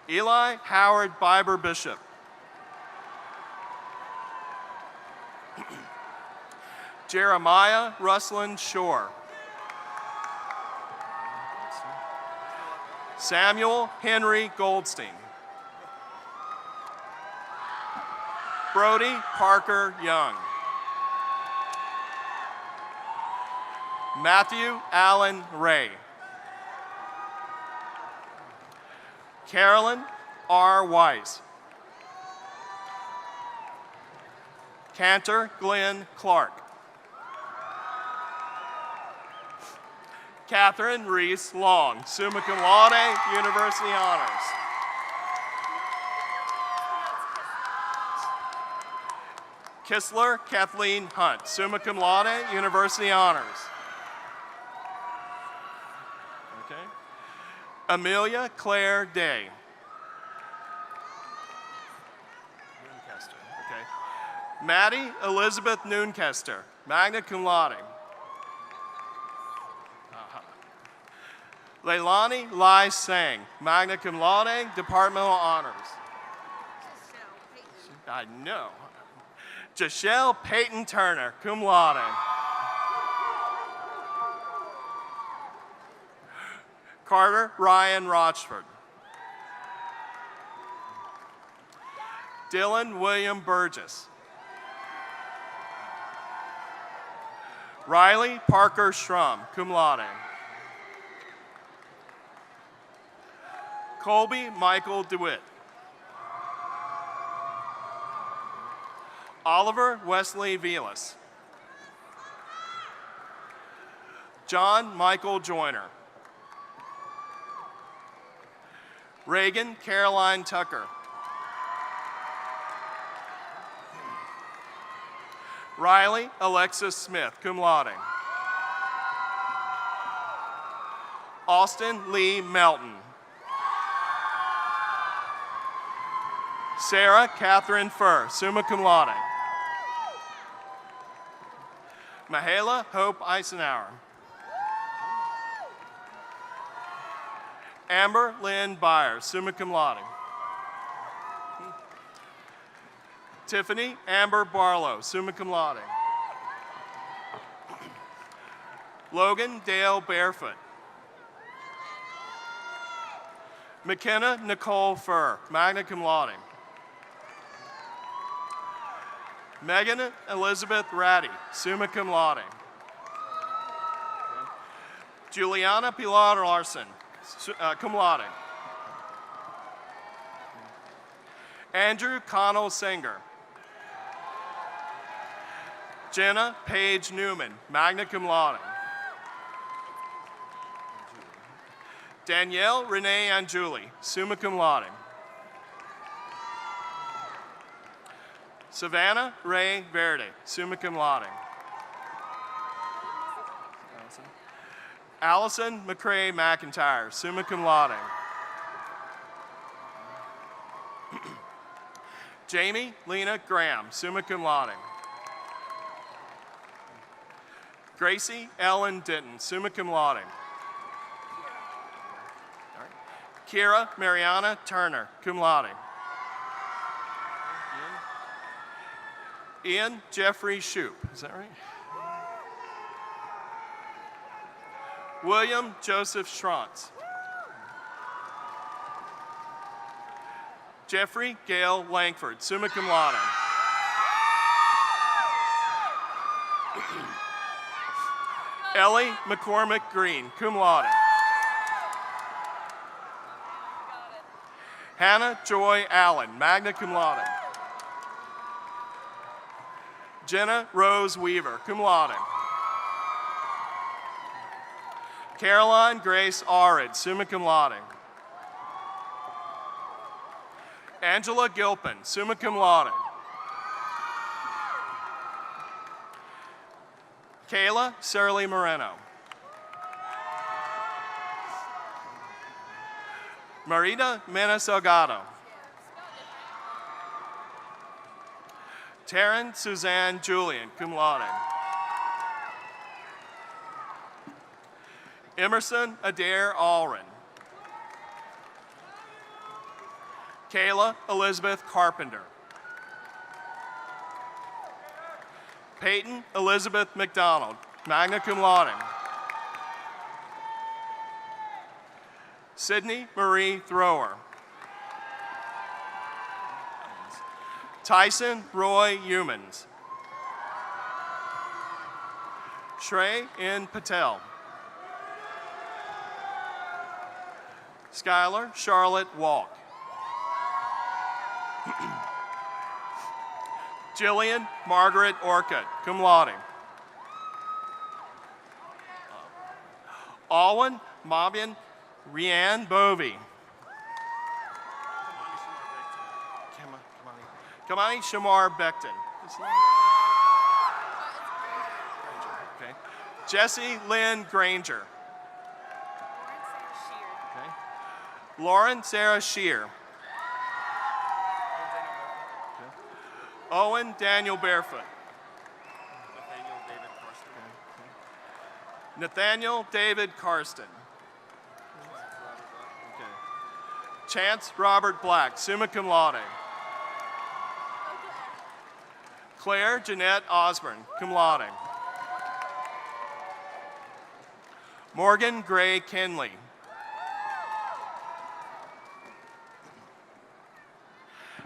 Eli Howard Biber Bishop. Jeremiah Ruslan Shore. Samuel Henry Goldstein. Brody Parker Young. Matthew Allen Ray. Carolyn R. Weiss. Cantor Glenn Clark. Catherine Reese Long, summa cum laude, University honors. Kistler Kathleen Hunt, summa cum laude, University honors. Okay. Amelia Claire Day. Noonkester, okay. Maddie Elizabeth Noonkester, magna cum laude. Leilani Lai Sang, magna cum laude, departmental honors. I know. Jachelle Peyton Turner, cum laude. Carter Ryan Rochford. Dylan William Burgess. Riley Parker Schrum, cum laude. Colby Michael DeWitt. Oliver Wesley Velas. John Michael Joyner. Reagan Caroline Tucker. Riley Alexis Smith, cum laude. Austin Lee Melton. Sarah Catherine Furr, summa cum laude. Mahala Hope Eisenhower. Amber Lynn Byers, summa cum laude. Tiffany Amber Barlow, summa cum laude. Logan Dale Barefoot. McKenna Nicole Furr, magna cum laude. Megan Elizabeth Ratty, summa cum laude. Juliana Pilar Larson, cum laude. Andrew Connell Singer. Jenna Page Newman, magna cum laude. Danielle Renee Anjuli, summa cum laude. Savannah Ray Verde, summa cum laude. Allison McCrae McIntyre, summa cum laude. Jamie Lena Graham, summa cum laude. Gracie Ellen Denton, summa cum laude. Kira Mariana Turner, cum laude. Ian Jeffrey Shoup, is that right? William Joseph Schrantz. Jeffrey Gale Langford, summa cum laude. Ellie McCormick Green, cum laude. Hannah Joy Allen, magna cum laude. Jenna Rose Weaver, cum laude. Caroline Grace Arid, summa cum laude. Angela Gilpin, summa cum laude. Kayla Surly Moreno. Marita Mena Salgado. Taryn Suzanne Julian, cum laude. Emerson Adair Allred. Kayla Elizabeth Carpenter. Peyton Elizabeth McDonald, magna cum laude. Sydney Marie Thrower. Tyson Roy Humans. Shrey N. Patel. Skylar Charlotte Walk. Jillian Margaret Orcutt, cum laude. Alwyn Mabian Rianne Bovey. Kamani Shamar Becton. Okay. Jesse Lynn Granger. Okay. Lauren Sarah Shear. Owen Daniel Barefoot. Nathaniel David Karsten. Okay. Chance Robert Black, summa cum laude. Claire Jeanette Osborne, cum laude. Morgan Gray Kinley.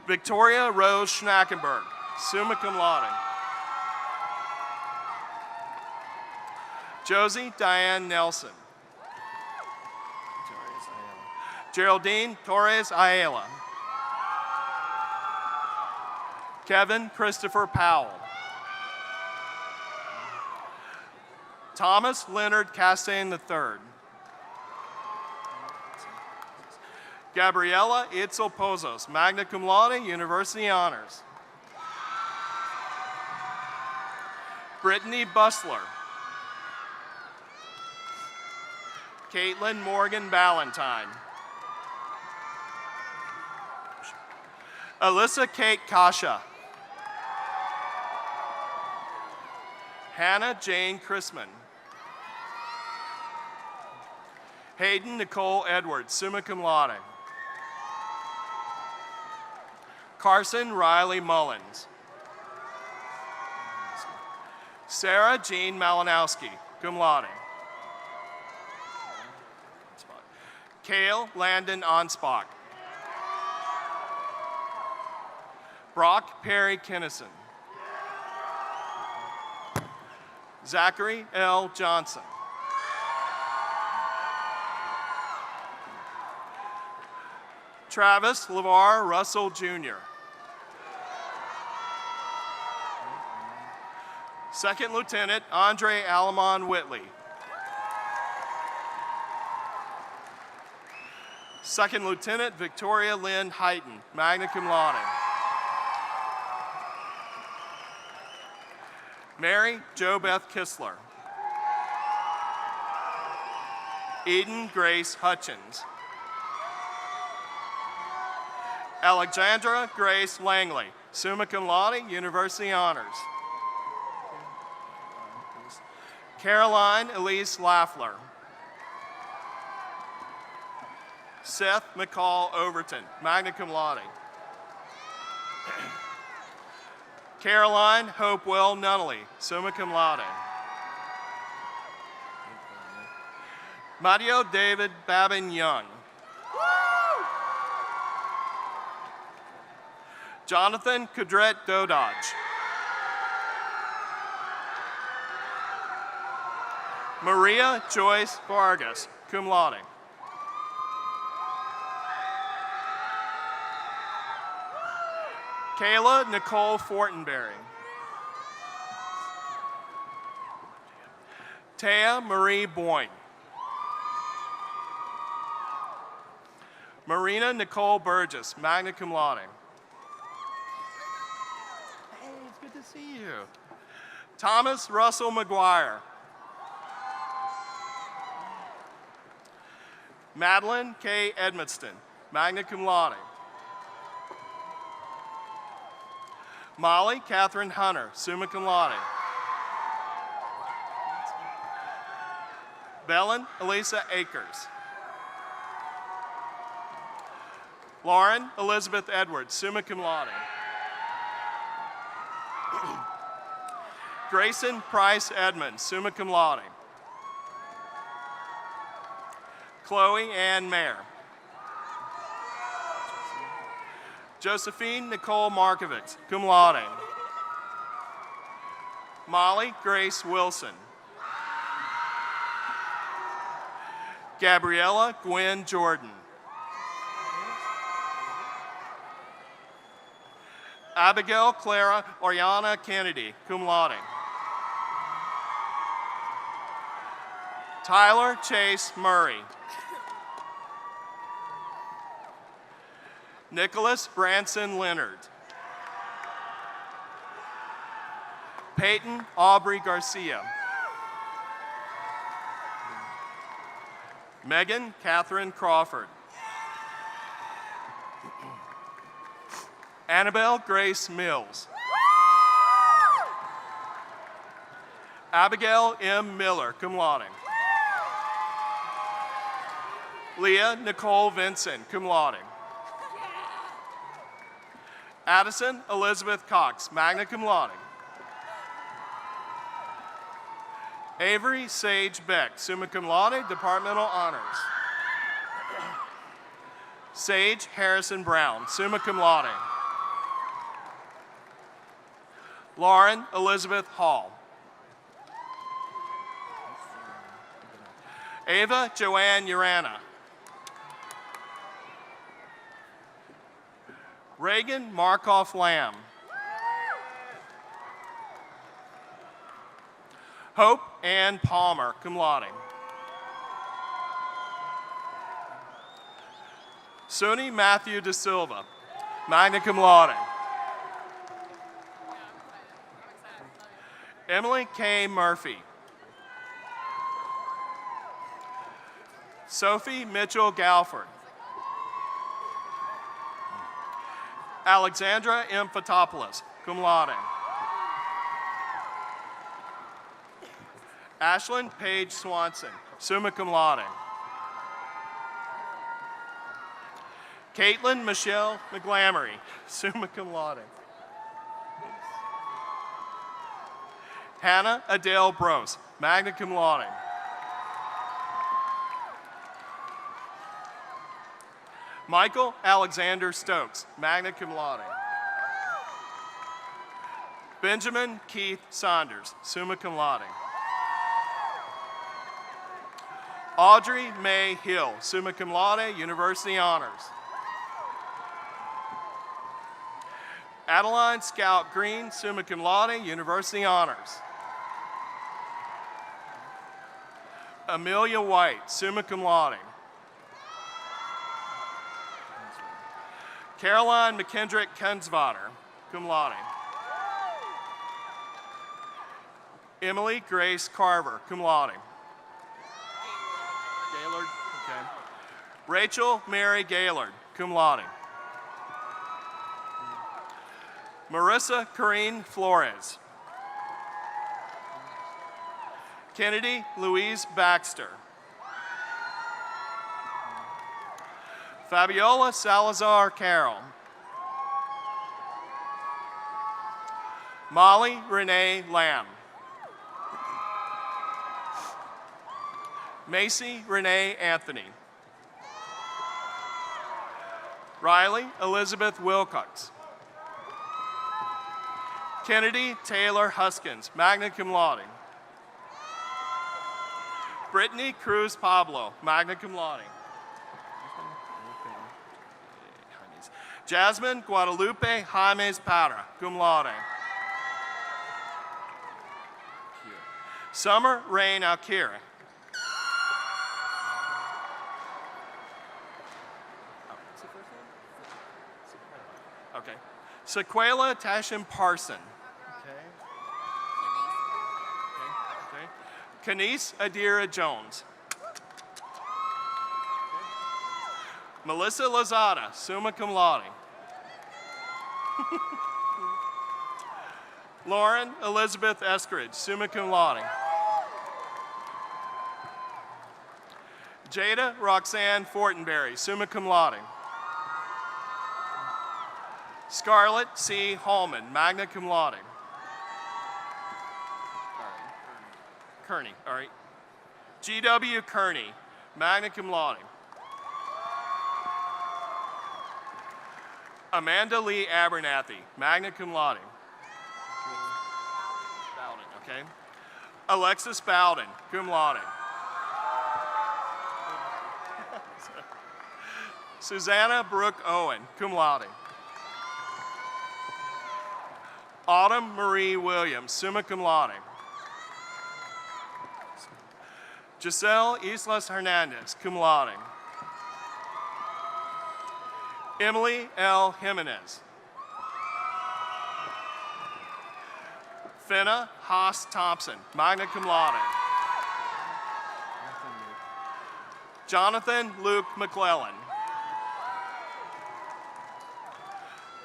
Victoria Rose Schnackenberg, summa cum laude. Josie Diane Nelson. Geraldine Torres Ayala. Kevin Christopher Powell. Thomas Leonard Castain III. Gabriela Itzel Pozos, magna cum laude, University Honors. Brittany Bustler. Caitlin Morgan Ballantyne. Alyssa Kate Kasha. Hannah Jane Chrisman. Hayden Nicole Edwards, summa cum laude. Carson Riley Mullins. Sarah Jean Malinowski, cum laude. Cale Landon Onspach. Brock Perry Kinnison. Zachary L. Johnson. Travis LeVar Russell Jr. Second Lieutenant Andre Alamon Whitley. Second Lieutenant Victoria Lynn Heighton, magna cum laude. Mary Jo Beth Kistler. Eden Grace Hutchins. Alexandra Grace Langley, summa cum laude, University Honors. Caroline Elise Laffler. Seth McCall Overton, magna cum laude. Caroline Hopewell Nunnally, summa cum laude. Mario David Babin Young. Jonathan Kudret Dododge. Maria Joyce Vargas, cum laude. Kayla Nicole Fortenberry. Taya Marie Boyne. Marina Nicole Burgess, magna cum laude. Hey, it's good to see you. Thomas Russell McGuire. Madeline K. Edmiston, magna cum laude. Molly Catherine Hunter, summa cum laude. Belen Elisa Akers. Lauren Elizabeth Edwards, summa cum laude. Grayson Price Edmonds, summa cum laude. Chloe Ann Mayer. Josephine Nicole Markovitz, cum laude. Molly Grace Wilson. Gabriella Gwen Jordan. Abigail Clara Oriana Kennedy, cum laude. Tyler Chase Murray. Nicholas Branson Leonard. Peyton Aubrey Garcia. Megan Catherine Crawford. Annabelle Grace Mills. Abigail M. Miller, cum laude. Leah Nicole Vincent, cum laude. Addison Elizabeth Cox, magna cum laude. Avery Sage Beck, summa cum laude, departmental honors. Sage Harrison Brown, summa cum laude. Lauren Elizabeth Hall. Ava Joanne Urana. Reagan Markoff Lamb. Hope Ann Palmer, cum laude. Suni Matthew De Silva, magna cum laude. Emily K. Murphy. Sophie Mitchell Galford. Alexandra M. Fotopoulos, cum laude. Ashlyn Paige Swanson, summa cum laude. Caitlin Michelle McGlamory, summa cum laude. Hannah Adele Brose, magna cum laude. Michael Alexander Stokes, magna cum laude. Benjamin Keith Saunders, summa cum laude. Audrey May Hill, summa cum laude, university honors. Adeline Scout Green, summa cum laude, university honors. Amelia White, summa cum laude. Caroline McKendrick Kensvater, cum laude. Emily Grace Carver, cum laude. Gaylord, okay. Rachel Mary Gaylord, cum laude. Marissa Corrine Flores. Kennedy Louise Baxter. Fabiola Salazar Carroll. Molly Renee Lamb. Macy Renee Anthony. Riley Elizabeth Wilcox. Kennedy Taylor Huskins, magna cum laude. Brittany Cruz Pablo, magna cum laude. Jasmine Guadalupe James Parra, cum laude. Summer Rain Alkira. Okay. Sequela Tashim Parson. Okay. Kanice Adira Jones. Melissa Lozada, summa cum laude. Lauren Elizabeth Eskridge, summa cum laude. Jada Roxanne Fortenberry, summa cum laude. Scarlett C. Hallman, magna cum laude. Kearney, all right. G.W. Kearney, magna cum laude. Amanda Lee Abernathy, magna cum laude. Bowden, okay. Alexis Bowden, cum laude. Susanna Brooke Owen, cum laude. Autumn Marie Williams, summa cum laude. Giselle Islas Hernandez, cum laude. Emily L. Jimenez. Finna Haas Thompson, magna cum laude. Jonathan Luke McClellan.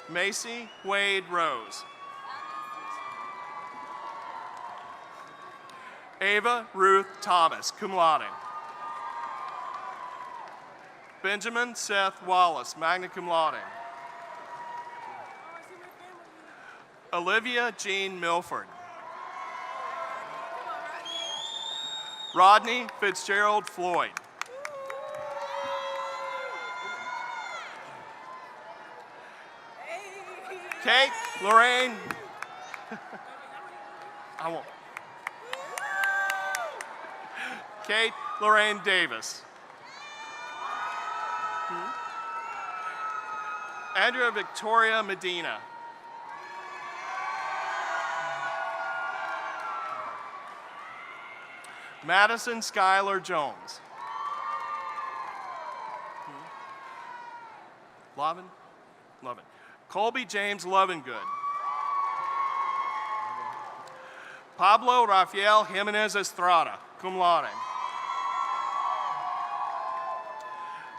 Macy Wade Rose. Ava Ruth Thomas, cum laude. Benjamin Seth Wallace, magna cum laude. Olivia Jean Milford. Rodney Fitzgerald Floyd. Kate Lorraine. I won't. Kate Lorraine Davis. Andrea Victoria Medina. Madison Schuyler Jones. Lovin? Lovin. Colby James Lovingood. Pablo Rafael Jimenez Estrada, cum laude.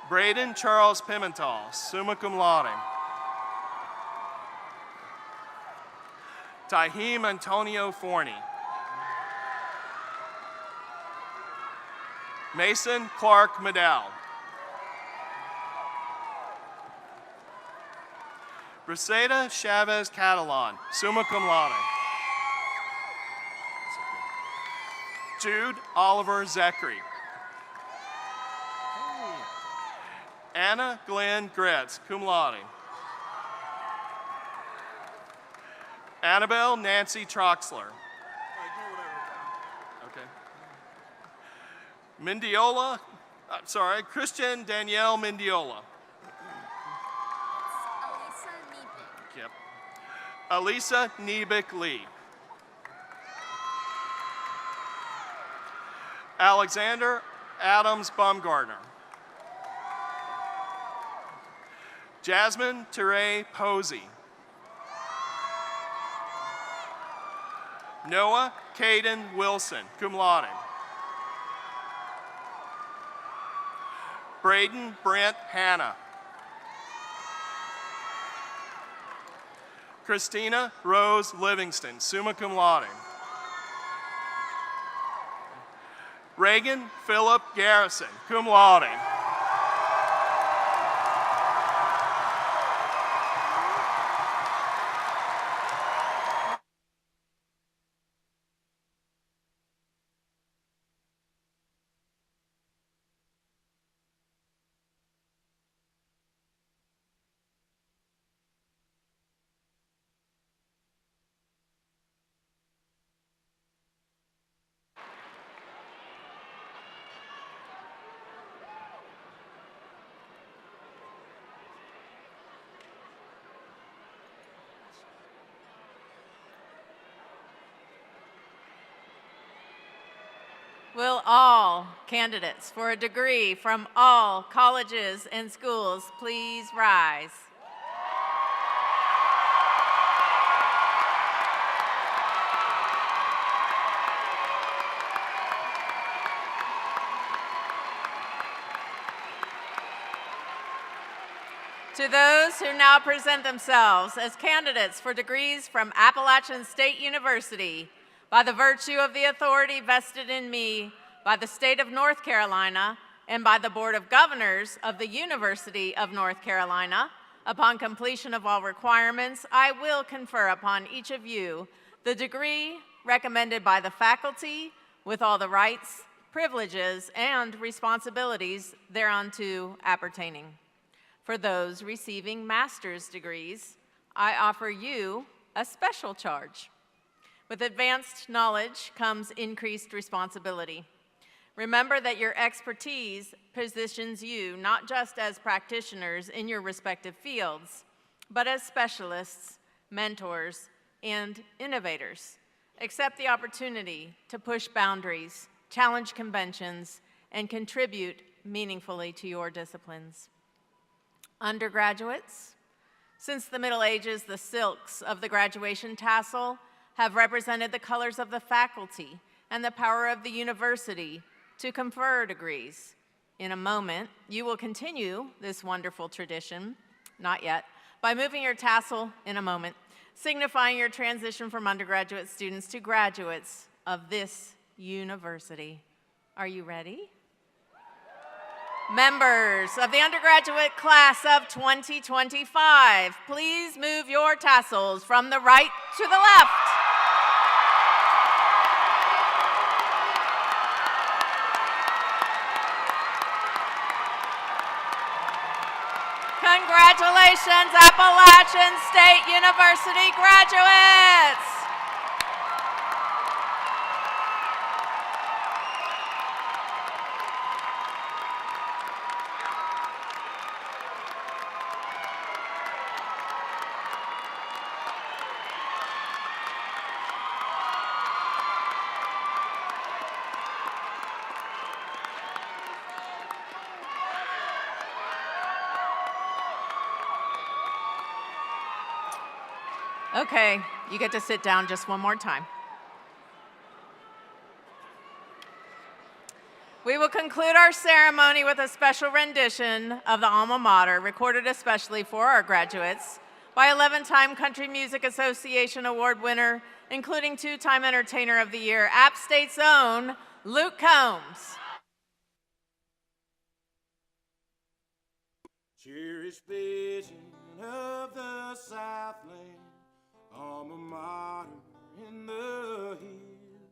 Braden Charles Pimental, summa cum laude. Tahim Antonio Forney. Mason Clark Medell. Reseda Chavez Catalan, summa cum laude. Jude Oliver Zachary. Anna Glenn Gretz, cum laude. Annabelle Nancy Troxler. Okay. Mendiola, Christian Danielle Mendiola. Yep. Elisa Niebick Lee. Alexander Adams Baumgartner. Jasmine Teray Posey. Noah Caden Wilson, cum laude. Braden Brent Hanna. Christina Rose Livingston, summa cum laude. Reagan Philip Garrison, cum laude. Will all candidates for a degree from all colleges and schools please rise? To those who now present themselves as candidates for degrees from Appalachian State University, by the virtue of the authority vested in me by the state of North Carolina and by the Board of Governors of the University of North Carolina, upon completion of all requirements, I will confer upon each of you the degree recommended by the faculty with all the rights, privileges, and responsibilities thereunto appertaining. For those receiving master's degrees, I offer you a special charge. With advanced knowledge comes increased responsibility. Remember that your expertise positions you not just as practitioners in your respective fields, but as specialists, mentors, and innovators. Accept the opportunity to push boundaries, challenge conventions, and contribute meaningfully to your disciplines. Undergraduates, since the Middle Ages, the silks of the graduation tassel have represented the colors of the faculty and the power of the university to confer degrees. In a moment, you will continue this wonderful tradition, not yet, by moving your tassel in a moment, signifying your transition from undergraduate students to graduates of this university. Are you ready? Members of the undergraduate class of 2025, please move your tassels from the right to the left. Congratulations, Appalachian State University graduates! Okay, you get to sit down just one more time. We will conclude our ceremony with a special rendition of the alma mater, recorded especially for our graduates, by 11-time Country Music Association Award winner, including 2-time Entertainer of the Year, App State's own Luke Combs. Cherished vision of the Southland, alma mater in the hills,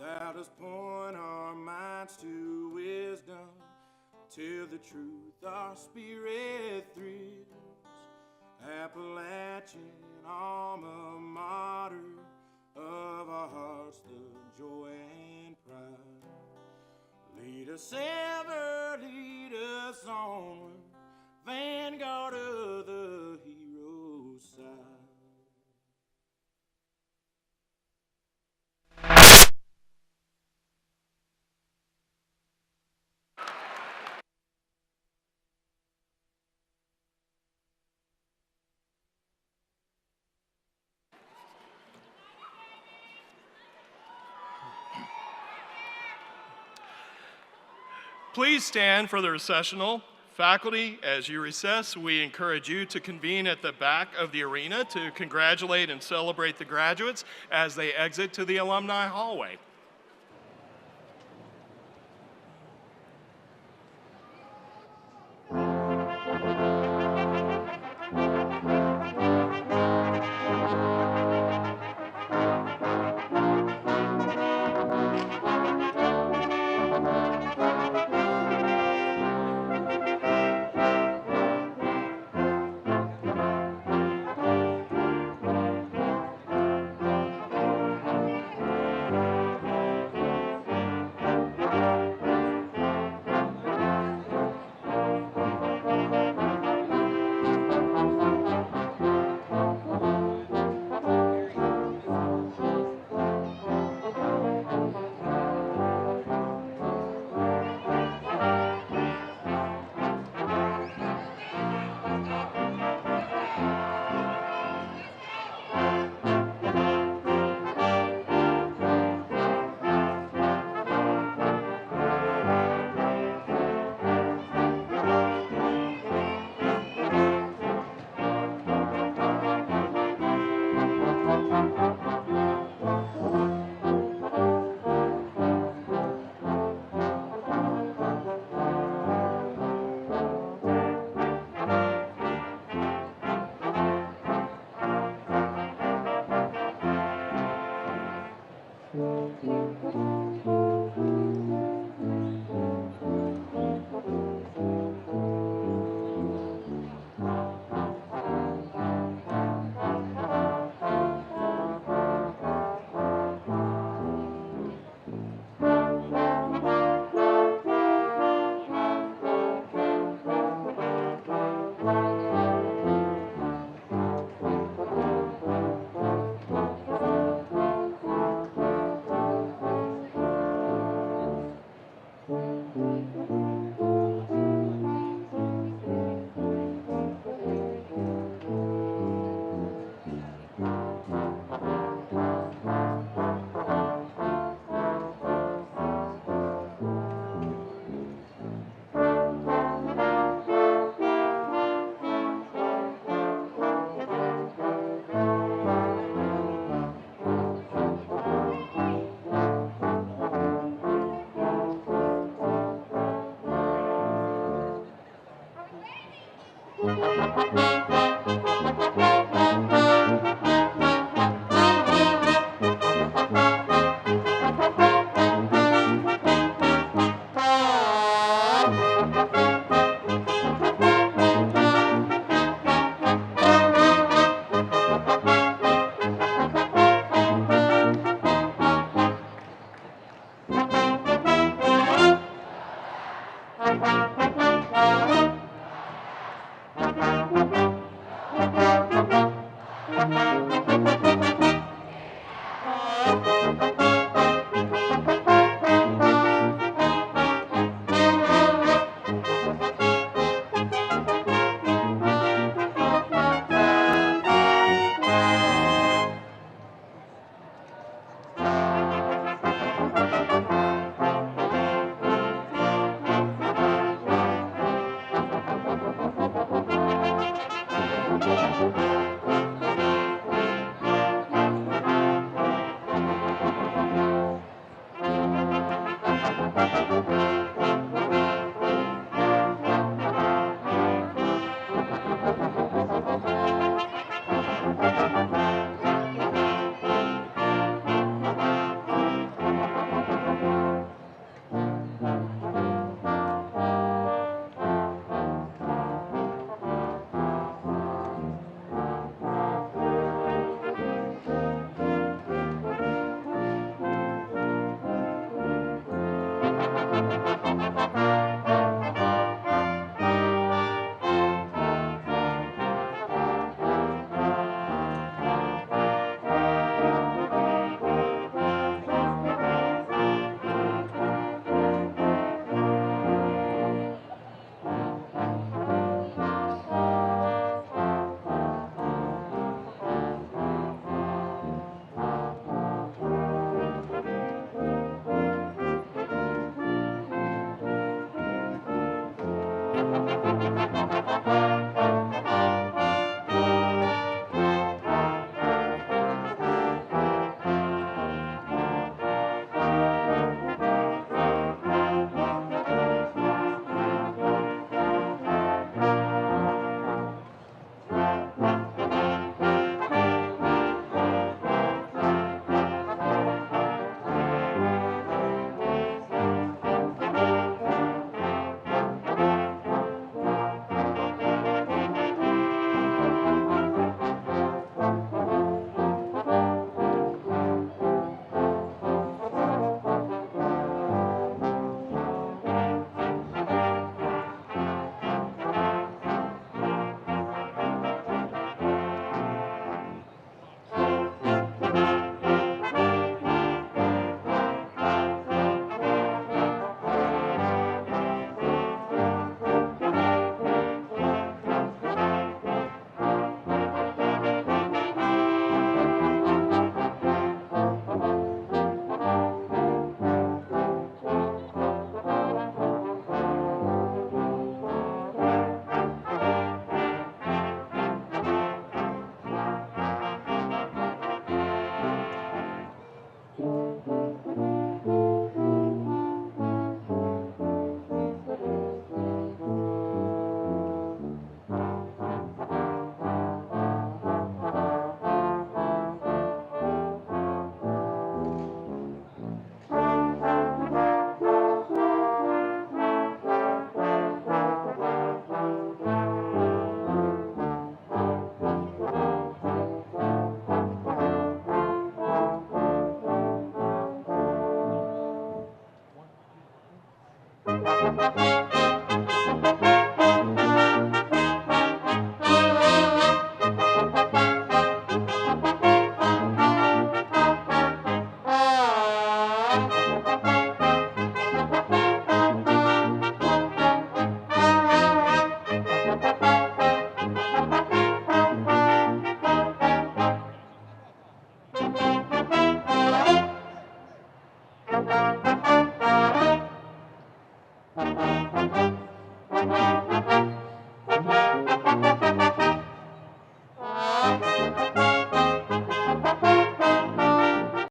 thou dost point our minds to wisdom, till the truth our spirit thrills. Appalachian alma mater, of our hearts the joy and pride. Lead us ever, lead us onward, vanguard of the hero's side. Please stand for the recessional. Faculty, as you recess, we encourage you to convene at the back of the arena to congratulate and celebrate the graduates as they exit to the alumni hallway.